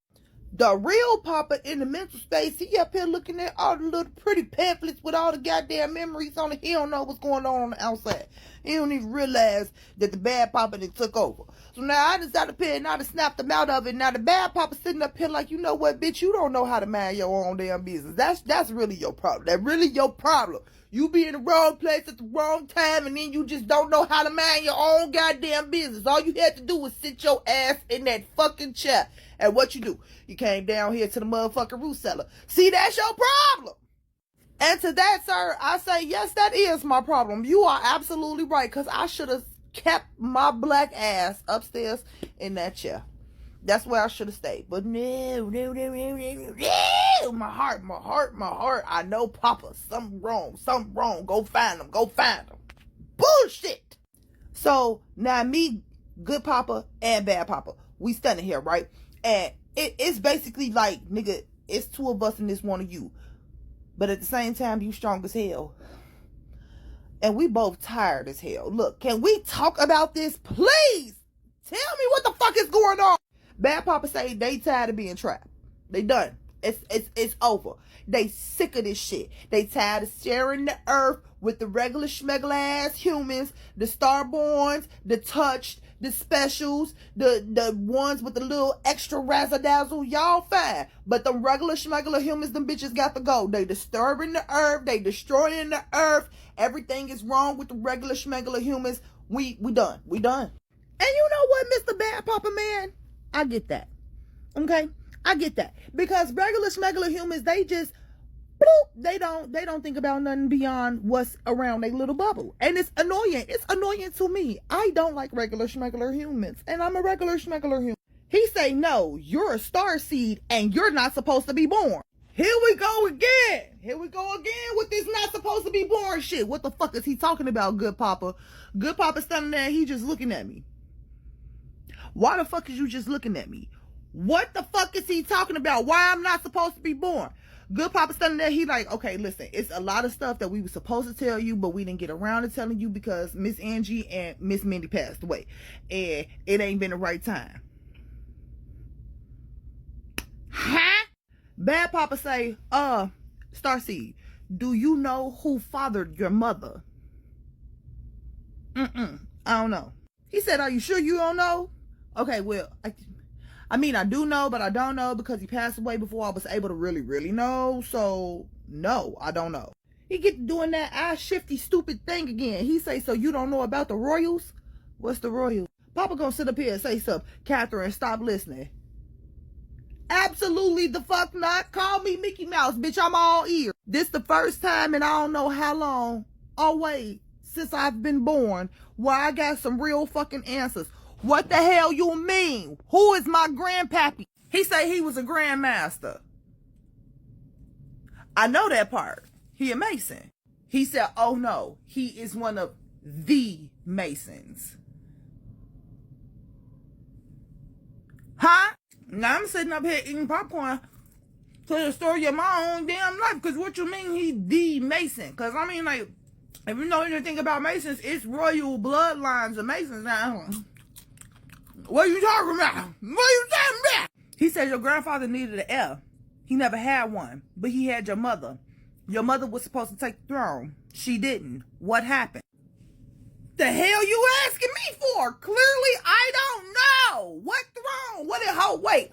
The real Papa in the mental space, he up here looking at all the little pretty pamphlets with all the goddamn memories on it. He don't know what's going on the outside. He don't even realize that the bad Papa that took over. So now I just got up here and I just snapped him out of it. Now the bad Papa sitting up here like, you know what, bitch, you don't know how to mind your own damn business. That's really your problem. That's really your problem. You be in the wrong place at the wrong time and then you just don't know how to mind your own goddamn business. All you had to do was sit your ass in that fucking chair. And what you do? You came down here to the motherfucking root cellar. See, that's your problem. And to that, sir, I say, yes, that is my problem. You are absolutely right, because I should have kept my black ass upstairs in that chair. That's where I should have stayed. But no. My heart. I know, Papa, something wrong. Go find him. Bullshit. So now me, good Papa and bad Papa, we standing here, right? And it's basically like, nigga, it's two of us and this one of you. But at the same time, you strong as hell. And we both tired as hell. Look, can we talk about this, please? Tell me what the fuck is going on. Bad Papa say they tired of being trapped. They done. It's over. They sick of this shit. They tired of sharing the earth with the regular schmegular ass humans, the starborns, the touched, the specials, the ones with the little extra razzle dazzle. Y'all fine. But the regular schmegular humans, them bitches got to go. They disturbing the earth. They destroying the earth. Everything is wrong with the regular schmegular humans. We done. We done. And you know what, Mr. Bad Papa Man? I get that. Okay? I get that. Because regular schmegular humans, they just bloop, they don't think about nothing beyond what's around their little bubble. And it's annoying. It's annoying to me. I don't like regular schmegular humans. And I'm a regular schmegular human. He say, no, you're a star seed and you're not supposed to be born. Here we go again. Here we go again with this not supposed to be born shit. What the fuck is he talking about, good Papa? Good Papa standing there, he just looking at me. Why the fuck is you just looking at me? What the fuck is he talking about? Why I'm not supposed to be born? Good Papa standing there, he like, okay, listen, it's a lot of stuff that we were supposed to tell you, but we didn't get around to telling you because Miss Angie and Miss Mindy passed away. And it ain't been the right time. Huh? Bad Papa say, Starseed, do you know who fathered your mother? I don't know. He said, are you sure you don't know? Okay, well, I mean, I do know, but I don't know because he passed away before I was able to really know. So, no, I don't know. He get doing that eye shifty stupid thing again. He say, so you don't know about the royals? What's the royals? Papa gonna sit up here and say something. Catherine, stop listening. Absolutely the fuck not. Call me Mickey Mouse, bitch. I'm all ear. This the first time in I don't know how long. Oh, wait. Since I've been born, where I got some real fucking answers. What the hell you mean? Who is my grandpappy? He say he was a grandmaster. I know that part. He a Mason. He said, oh no, he is one of the Masons. Huh? Now I'm sitting up here eating popcorn to the story of my own damn life. Because what you mean he the Mason? Because I mean, like, if you know anything about Masons, it's royal bloodlines of Masons now. What are you talking about? What are you talking about? He said your grandfather needed an heir. He never had one, but he had your mother. Your mother was supposed to take the throne. She didn't. What happened? The hell you asking me for? Clearly, I don't know. What throne? What it? Wait,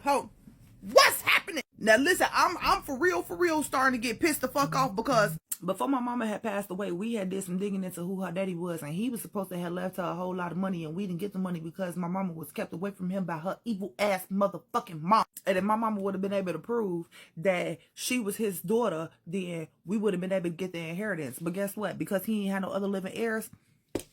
what's happening? Now listen, I'm for real starting to get pissed the fuck off because before my mama had passed away, we had did some digging into who her daddy was, and he was supposed to have left her a whole lot of money, and we didn't get the money because my mama was kept away from him by her evil ass motherfucking mom. And if my mama would have been able to prove that she was his daughter, then we would have been able to get the inheritance. But guess what? Because he ain't had no other living heirs,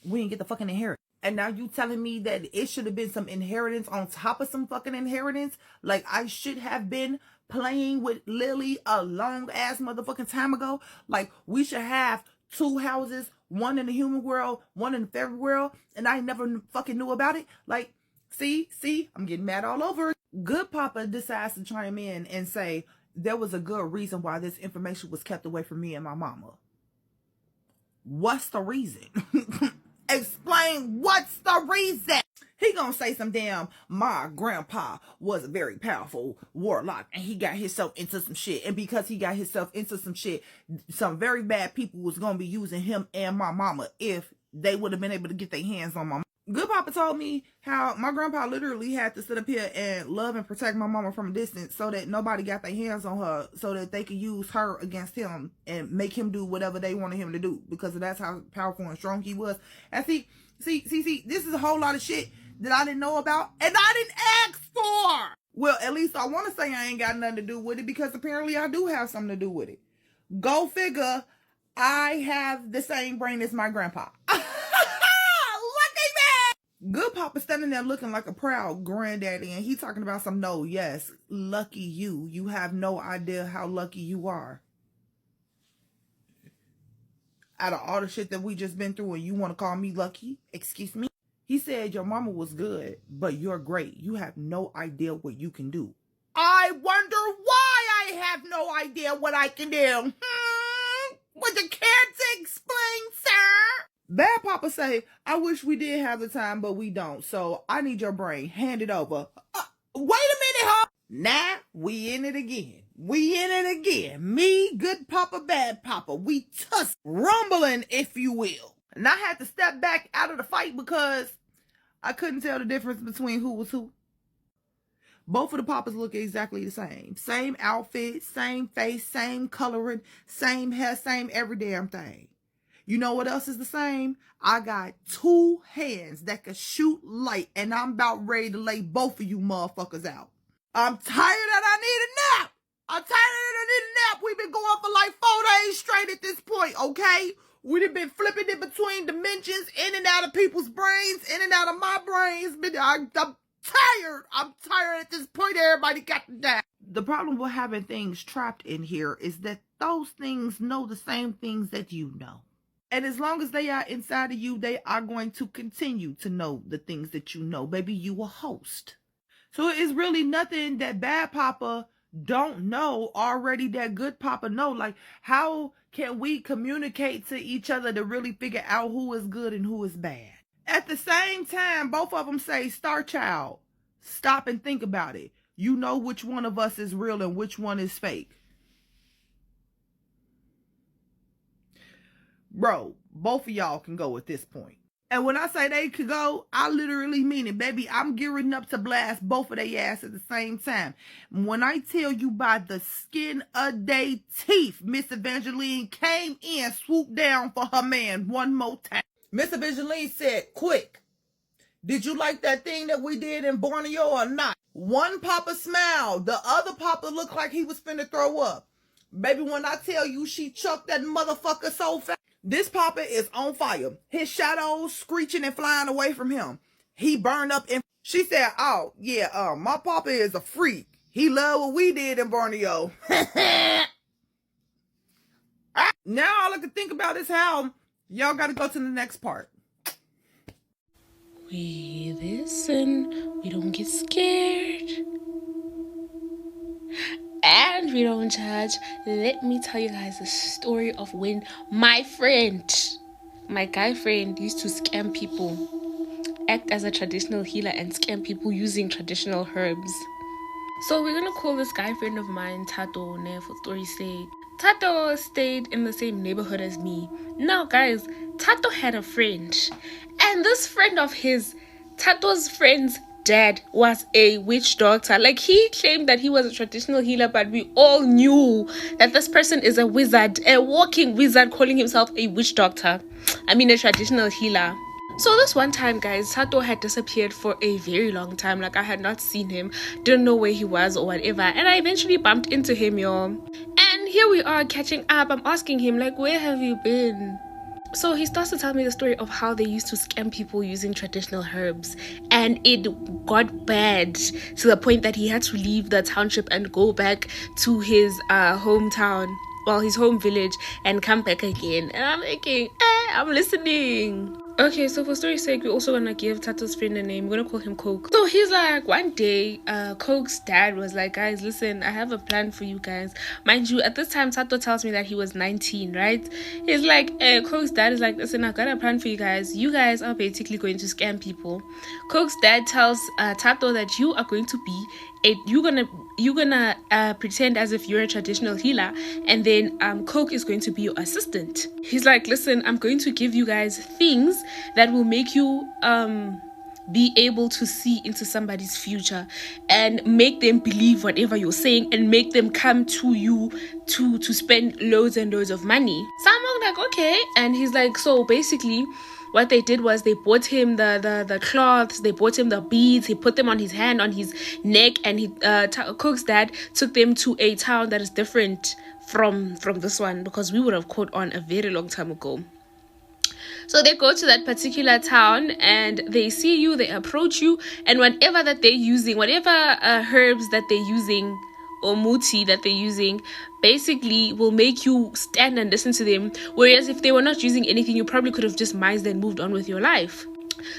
we didn't get the fucking inheritance. And now you telling me that it should have been some inheritance on top of some fucking inheritance? Like I should have been playing with Lily a long ass motherfucking time ago? Like we should have 2 houses, one in the human world, one in the fairy world, and I never fucking knew about it? Like, see, I'm getting mad all over. Good Papa decides to chime in and say there was a good reason why this information was kept away from me and my mama. What's the reason? Explain what's the reason. He gonna say some damn, my grandpa was a very powerful warlock and he got himself into some shit. And because he got himself into some shit, some very bad people was gonna be using him and my mama if they would have been able to get their hands on my mama. Good Papa told me how my grandpa literally had to sit up here and love and protect my mama from a distance so that nobody got their hands on her, so that they could use her against him and make him do whatever they wanted him to do, because that's how powerful and strong he was. And see, this is a whole lot of shit that I didn't know about and I didn't ask for. Well, at least I want to say I ain't got nothing to do with it, because apparently I do have something to do with it. Go figure, I have the same brain as my grandpa. Good Papa standing there looking like a proud granddaddy, and he talking about some, no, yes, lucky you. You have no idea how lucky you are. Out of all the shit that we just been through, and you want to call me lucky? Excuse me? He said your mama was good, but you're great. You have no idea what you can do. I wonder why I have no idea what I can do. Would you care to explain, sir? Bad Papa say, I wish we did have the time, but we don't. So I need your brain. Hand it over. Wait a minute, huh? Nah, we in it again. Me, Good Papa, Bad Papa. We tuss rumbling, if you will. And I had to step back out of the fight because I couldn't tell the difference between who was who. Both of the papas look exactly the same. Same outfit, same face, same coloring, same hair, same every damn thing. You know what else is the same? I got 2 hands that can shoot light, and I'm about ready to lay both of you motherfuckers out. I'm tired that I need a nap. We've been going for like 4 days straight at this point, okay? We've been flipping it between dimensions, in and out of people's brains, in and out of my brains. I'm tired. I'm tired at this point. Everybody got to die. The problem with having things trapped in here is that those things know the same things that you know. And as long as they are inside of you, they are going to continue to know the things that you know. Baby, you a host. So it's really nothing that bad papa don't know already that good papa know. Like, how can we communicate to each other to really figure out who is good and who is bad? At the same time, both of them say, Star Child, stop and think about it. You know which one of us is real and which one is fake. Bro, both of y'all can go at this point. And when I say they could go, I literally mean it, baby. I'm gearing up to blast both of their ass at the same time. When I tell you by the skin of their teeth, Miss Evangeline came in, swooped down for her man one more time. Miss Evangeline said, quick, did you like that thing that we did in Borneo or not? One papa smiled. The other papa looked like he was finna throw up. Baby, when I tell you she chucked that motherfucker so fast. This papa is on fire. His shadows screeching and flying away from him. He burned up and she said, oh, yeah, my papa is a freak. He loved what we did in Borneo. Now all I can think about is how y'all got to go to the next part. We listen, we don't get scared, and we don't judge. Let me tell you guys the story of when my guy friend used to scam people, act as a traditional healer and scam people using traditional herbs. So we're gonna call this guy friend of mine Tato, for story's sake. Tato stayed in the same neighborhood as me. Now guys, Tato had a friend, and this friend of his, Tato's friend's dad, was a witch doctor. Like, he claimed that he was a traditional healer, but we all knew that this person is a wizard, a walking wizard calling himself a witch doctor. I mean, a traditional healer. So this one time, guys, Tato had disappeared for a very long time. Like, I had not seen him, didn't know where he was or whatever, and I eventually bumped into him, y'all. And here we are catching up. I'm asking him, like, where have you been? So he starts to tell me the story of how they used to scam people using traditional herbs, and it got bad to the point that he had to leave the township and go back to his hometown, well, his home village, and come back again. And I'm thinking, I'm listening. Okay, so for story's sake, we're also gonna give Tato's friend a name. We're gonna call him Coke. So he's like, one day, Coke's dad was like, guys, listen, I have a plan for you guys. Mind you, at this time, Tato tells me that he was 19, right? He's like, Coke's dad is like, listen, I've got a plan for you guys. You guys are basically going to scam people. Coke's dad tells Tato that you are going to be you're gonna pretend as if you're a traditional healer, and then Coke is going to be your assistant. He's like, listen, I'm going to give you guys things that will make you be able to see into somebody's future and make them believe whatever you're saying and make them come to you to spend loads and loads of money. So I'm like, okay. And he's like, so basically what they did was they bought him the cloths, they bought him the beads, he put them on his hand, on his neck, and Cook's dad took them to a town that is different from this one, because we would have caught on a very long time ago. So they go to that particular town and they see you, they approach you, and whatever that they're using, whatever herbs that they're using or muti that they're using, basically will make you stand and listen to them. Whereas if they were not using anything, you probably could have just minded and moved on with your life.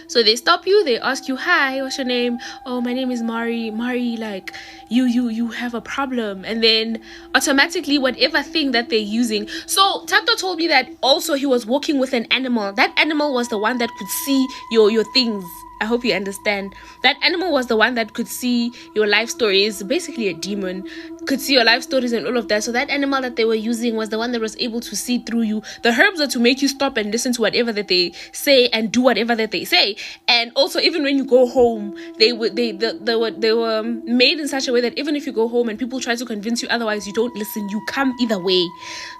So they stop you, they ask you, hi, what's your name? Oh, my name is Mari. Mari, like, you have a problem. And then automatically whatever thing that they're using. So Tato told me that also he was walking with an animal. That animal was the one that could see your things. I hope you understand. That animal was the one that could see your life stories, basically a demon, could see your life stories and all of that. So that animal that they were using was the one that was able to see through you. The herbs are to make you stop and listen to whatever that they say and do whatever that they say. And also, even when you go home, they were made in such a way that even if you go home and people try to convince you otherwise, you don't listen, you come either way.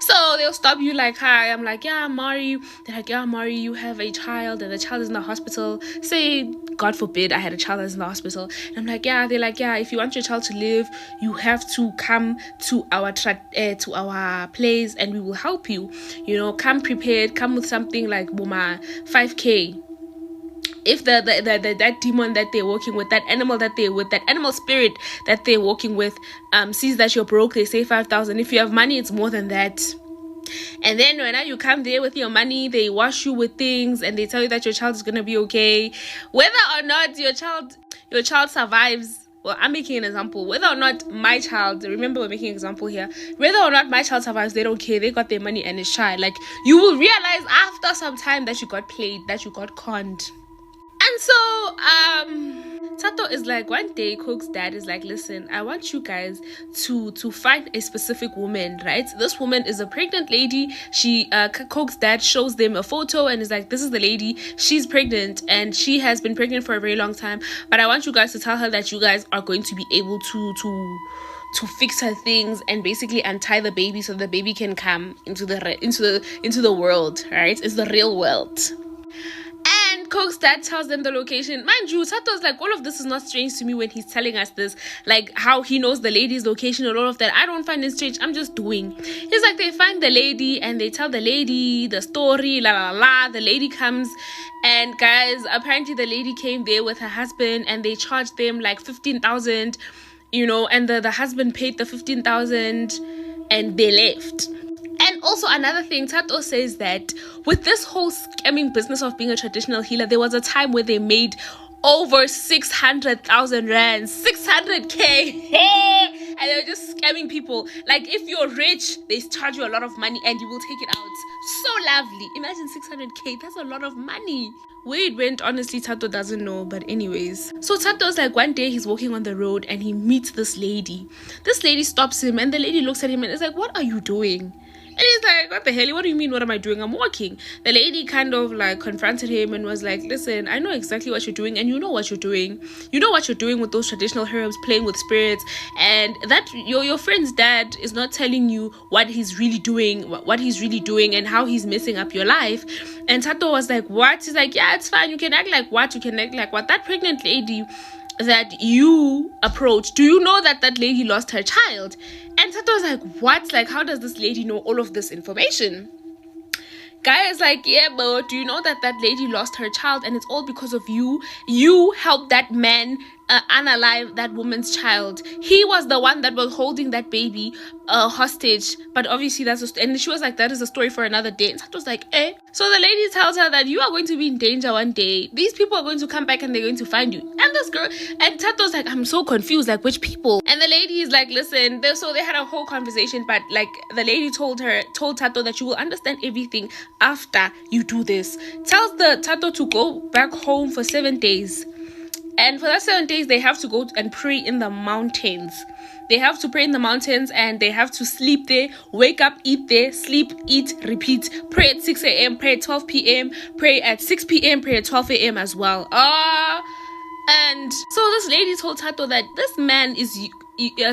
So they'll stop you like, hi. I'm like, yeah, Mari. They're like, yeah, Mari, you have a child and the child is in the hospital. Say, God forbid I had a child that's in the hospital. And I'm like, yeah. They're like, yeah, if you want your child to live, you have to come to our place and we will help you. You know, come prepared, come with something like 5K. If that demon that they're working with, that animal that they're with, that animal spirit that they're working with, sees that you're broke, they say 5,000. If you have money, it's more than that. And then when you come there with your money, they wash you with things and they tell you that your child is gonna be okay, whether or not your child survives. well, I'm making an example, whether or not my child, remember we're making an example here, whether or not my child survives, they don't care, they got their money and it's shy. Like, you will realize after some time that you got played, that you got conned. And so, Tato is like, one day Coke's dad is like, listen, I want you guys to find a specific woman, right? This woman is a pregnant lady. Coke's dad shows them a photo and is like, this is the lady, she's pregnant and she has been pregnant for a very long time, but I want you guys to tell her that you guys are going to be able to fix her things and basically untie the baby so the baby can come into the world, right? It's the real world. And Coke's dad tells them the location. Mind you, Sato's like, all of this is not strange to me when he's telling us this, like how he knows the lady's location and all of that. I don't find it strange. I'm just doing. He's like, they find the lady and they tell the lady the story, la la la. The lady comes, and guys, apparently the lady came there with her husband and they charged them like 15,000, you know, and the husband paid the 15,000 and they left. And also another thing, Tato says that with this whole scamming business of being a traditional healer, there was a time where they made over 600,000 rand, 600k, and they were just scamming people. Like, if you're rich, they charge you a lot of money and you will take it out. So lovely. Imagine 600k, that's a lot of money. Where it went, honestly, Tato doesn't know, but anyways. So Tato's like, one day he's walking on the road and he meets this lady. This lady stops him and the lady looks at him and is like, what are you doing? And he's like, what the hell? What do you mean? What am I doing? I'm walking. The lady kind of like confronted him and was like, listen, I know exactly what you're doing and you know what you're doing. You know what you're doing with those traditional herbs, playing with spirits, and that your friend's dad is not telling you what he's really doing and how he's messing up your life. And Tato was like, what? He's like, yeah, it's fine. You can act like what? You can act like what? That pregnant lady that you approached, do you know that lady lost her child? And Tato was like, what? Like, how does this lady know all of this information? Guy is like, yeah, but do you know that lady lost her child and it's all because of you? You helped that man unalive that woman's child. He was the one that was holding that baby hostage. But obviously and she was like, that is a story for another day. And Tato was like, eh? So the lady tells her that you are going to be in danger one day. These people are going to come back and they're going to find you. And this girl, and Tato's like, I'm so confused, like, which people? And the lady is like, listen, so they had a whole conversation, but like the lady told Tato that you will understand everything after you do this. Tells the Tato to go back home for 7 days. And for that 7 days, they have to go and pray in the mountains. They have to pray in the mountains and they have to sleep there, wake up, eat there, sleep, eat, repeat. Pray at 6 a.m., pray at 12 p.m., pray at 6 p.m., pray at 12 a.m. as well. And so this lady told Tato that this man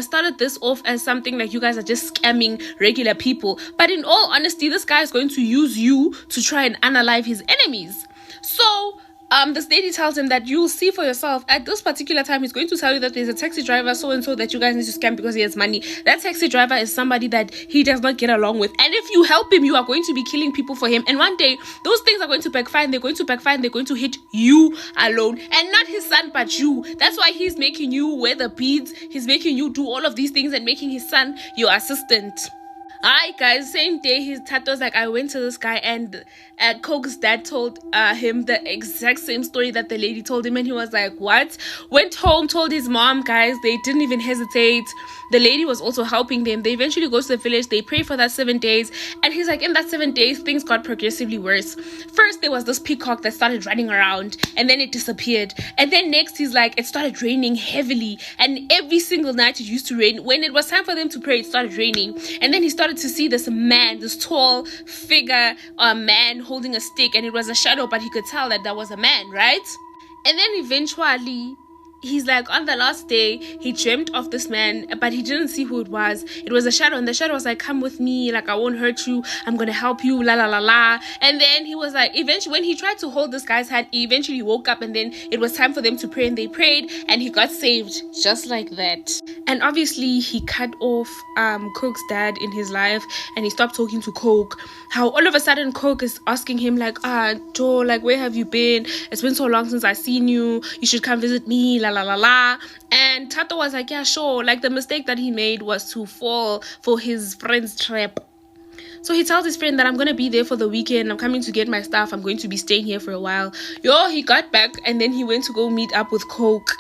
started this off as something like you guys are just scamming regular people. But in all honesty, this guy is going to use you to try and unalive his enemies. So this lady tells him that you'll see for yourself. At this particular time, he's going to tell you that there's a taxi driver so-and-so that you guys need to scam because he has money. That taxi driver is somebody that he does not get along with. And if you help him, you are going to be killing people for him. And one day, those things are going to backfire. They're going to backfire and they're going to hit you alone. And not his son, but you. That's why he's making you wear the beads. He's making you do all of these things and making his son your assistant. Alright guys, same day Tato's like, I went to this guy and Coke's dad told him the exact same story that the lady told him, and he was like, what? Went home, told his mom. Guys, they didn't even hesitate. The lady was also helping them. They eventually go to the village, they pray for that 7 days, and he's like, in that 7 days things got progressively worse. First there was this peacock that started running around and then it disappeared, and then next he's like, it started raining heavily, and every single night it used to rain. When it was time for them to pray, it started raining, and then he started to see this man, this tall figure, man holding a stick, and it was a shadow, but he could tell that was a man, right? And then eventually he's like, on the last day he dreamt of this man, but he didn't see who it was. It was a shadow, and the shadow was like, come with me, like, I won't hurt you, I'm gonna help you, la la la la. And then he was like, eventually when he tried to hold this guy's hand, he eventually woke up, and then it was time for them to pray, and they prayed and he got saved just like that. And obviously he cut off Coke's dad in his life, and he stopped talking to Coke. How all of a sudden Coke is asking him like, Joe, like, where have you been? It's been so long since I seen you, you should come visit me, la la la la. And Tato was like, yeah, sure. Like, the mistake that he made was to fall for his friend's trap. So he tells his friend that I'm gonna be there for the weekend, I'm coming to get my stuff, I'm going to be staying here for a while. He got back, and then he went to go meet up with Coke.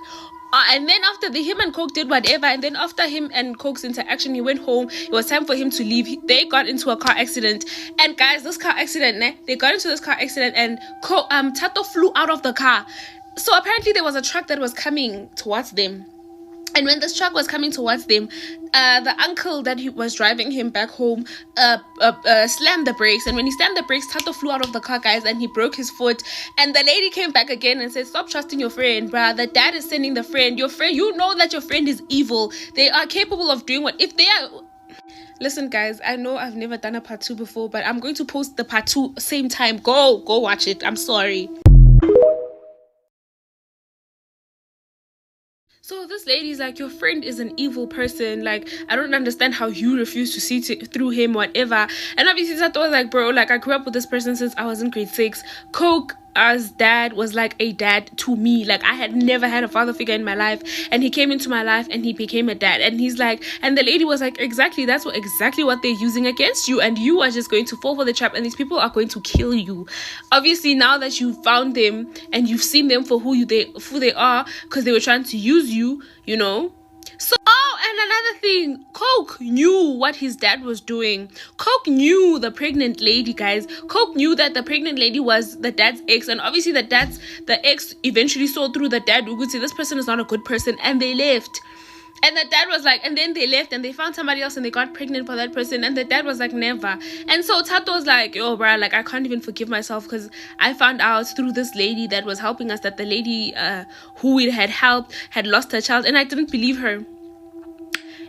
And then after him and Coke did whatever, and then after him and Coke's interaction, he went home. It was time for him to leave. They got into a car accident, and guys, this car accident, they got into this car accident, and Tato flew out of the car. So apparently there was a truck that was coming towards them. And when this truck was coming towards them, the uncle that he was driving him back home slammed the brakes. And when he slammed the brakes, Tato flew out of the car, guys, and he broke his foot. And the lady came back again and said, stop trusting your friend, bruh. The dad is sending the friend. Your friend, you know that your friend is evil. They are capable of doing what if they are. Listen, guys, I know I've never done a part 2 before, but I'm going to post the part 2 same time. Go watch it. I'm sorry. So this lady's like, your friend is an evil person. Like, I don't understand how you refuse to see through him, whatever. And obviously Sato was like, bro, like, I grew up with this person since I was in grade 6. Coke as dad was like a dad to me. Like, I had never had a father figure in my life, and he came into my life and he became a dad. And he's like, and the lady was like, exactly, that's exactly what they're using against you, and you are just going to fall for the trap, and these people are going to kill you. Obviously, now that you found them and you've seen them for who they are, because they were trying to use you, you know. So, and another thing, Coke knew what his dad was doing. Coke knew the pregnant lady, guys. Coke knew that the pregnant lady was the dad's ex, and obviously the ex eventually saw through the dad. We could say this person is not a good person, and they left. And the dad was like, and then they left and they found somebody else and they got pregnant for that person. And the dad was like, never. And so Tato was like, yo, bruh, like, I can't even forgive myself because I found out through this lady that was helping us that the lady who we had helped had lost her child. And I didn't believe her.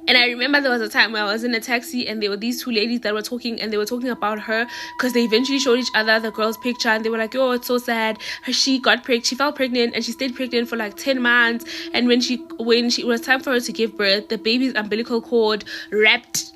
And I remember there was a time where I was in a taxi and there were these two ladies that were talking, and they were talking about her because they eventually showed each other the girl's picture, and they were like, oh, it's so sad. She fell pregnant, and she stayed pregnant for like 10 months. And when it was time for her to give birth, the baby's umbilical cord had wrapped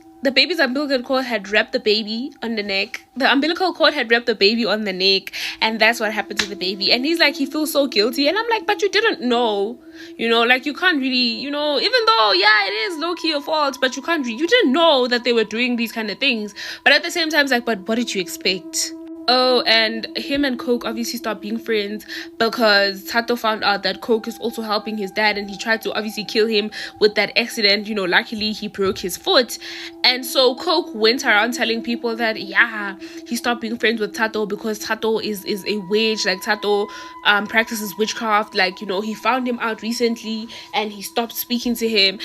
the baby on the neck. The umbilical cord had wrapped the baby on the neck, and that's what happened to the baby. And he's like, he feels so guilty. And I'm like, but you didn't know, you know, like, you can't really, you know, even though, yeah, it is low-key your fault, but you didn't know that they were doing these kind of things. But at the same time, it's like, but what did you expect? Oh, and him and Coke obviously stopped being friends because Tato found out that Coke is also helping his dad, and he tried to obviously kill him with that accident. You know, luckily he broke his foot. And so Coke went around telling people that, yeah, he stopped being friends with Tato because Tato is a witch. Like, Tato practices witchcraft. Like, you know, he found him out recently and he stopped speaking to him.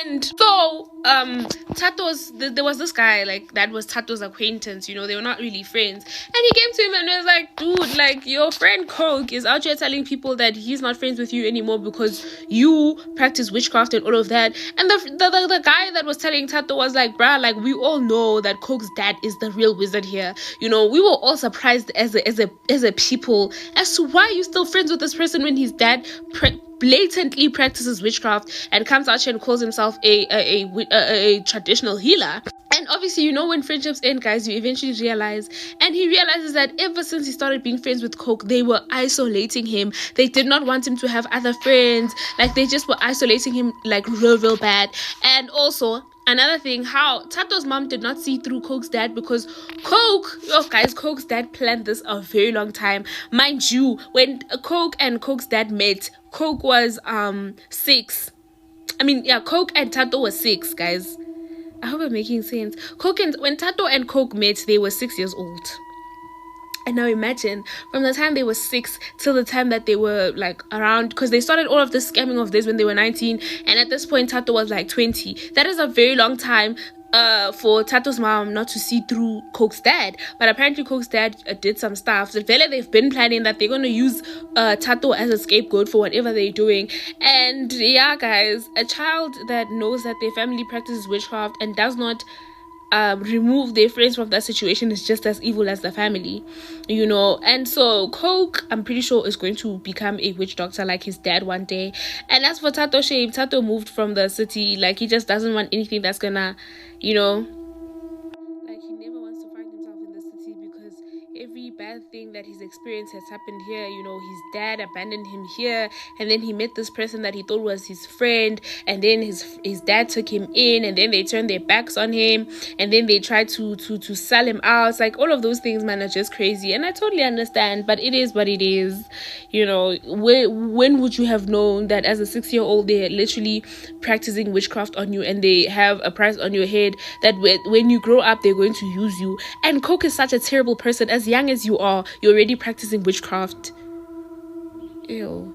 And so there was this guy, like, that was Tato's acquaintance, you know, they were not really friends, and he came to him and was like, dude, like, your friend Coke is out here telling people that he's not friends with you anymore because you practice witchcraft and all of that. And the guy that was telling Tato was like, bruh, like, we all know that Coke's dad is the real wizard here, you know, we were all surprised as a people as to why you're still friends with this person when his dad blatantly practices witchcraft and comes out here and calls himself a traditional healer. And obviously, you know, when friendships end, guys, you eventually realize, and he realizes that ever since he started being friends with Coke, they were isolating him. They did not want him to have other friends. Like, they just were isolating him, like, real bad. And also, another thing, how Tato's mom did not see through Coke's dad because Coke's dad planned this a very long time. Mind you, when Coke and Coke's dad met, Coke was 6. I mean, yeah, Coke and Tato were 6, guys. I hope I'm making sense. When Tato and Coke met, they were 6 years old. And now imagine, from the time they were 6 till the time that they were, like, around, because they started all of this scamming of this when they were 19, and at this point Tato was like 20. That is a very long time for Tato's mom not to see through Coke's dad. But apparently Coke's dad did some stuff. So they've been planning that they're going to use Tato as a scapegoat for whatever they're doing. And yeah, guys, a child that knows that their family practices witchcraft and does not remove their friends from that situation is just as evil as the family, you know. And so Coke, I'm pretty sure, is going to become a witch doctor like his dad one day. And as for Tato, Tato moved from the city. Like, he just doesn't want anything that's gonna, you know, like, he never wants to find himself in the city because every bad bad thing that his experience has happened here. You know, his dad abandoned him here, and then he met this person that he thought was his friend, and then his dad took him in, and then they turned their backs on him, and then they tried to sell him out. It's like all of those things, man, are just crazy. And I totally understand, but it is what it is. You know, when would you have known that as a 6-year-old they're literally practicing witchcraft on you, and they have a price on your head that when you grow up they're going to use you? And Coke is such a terrible person. As young as you are, you're already practicing witchcraft. Ew.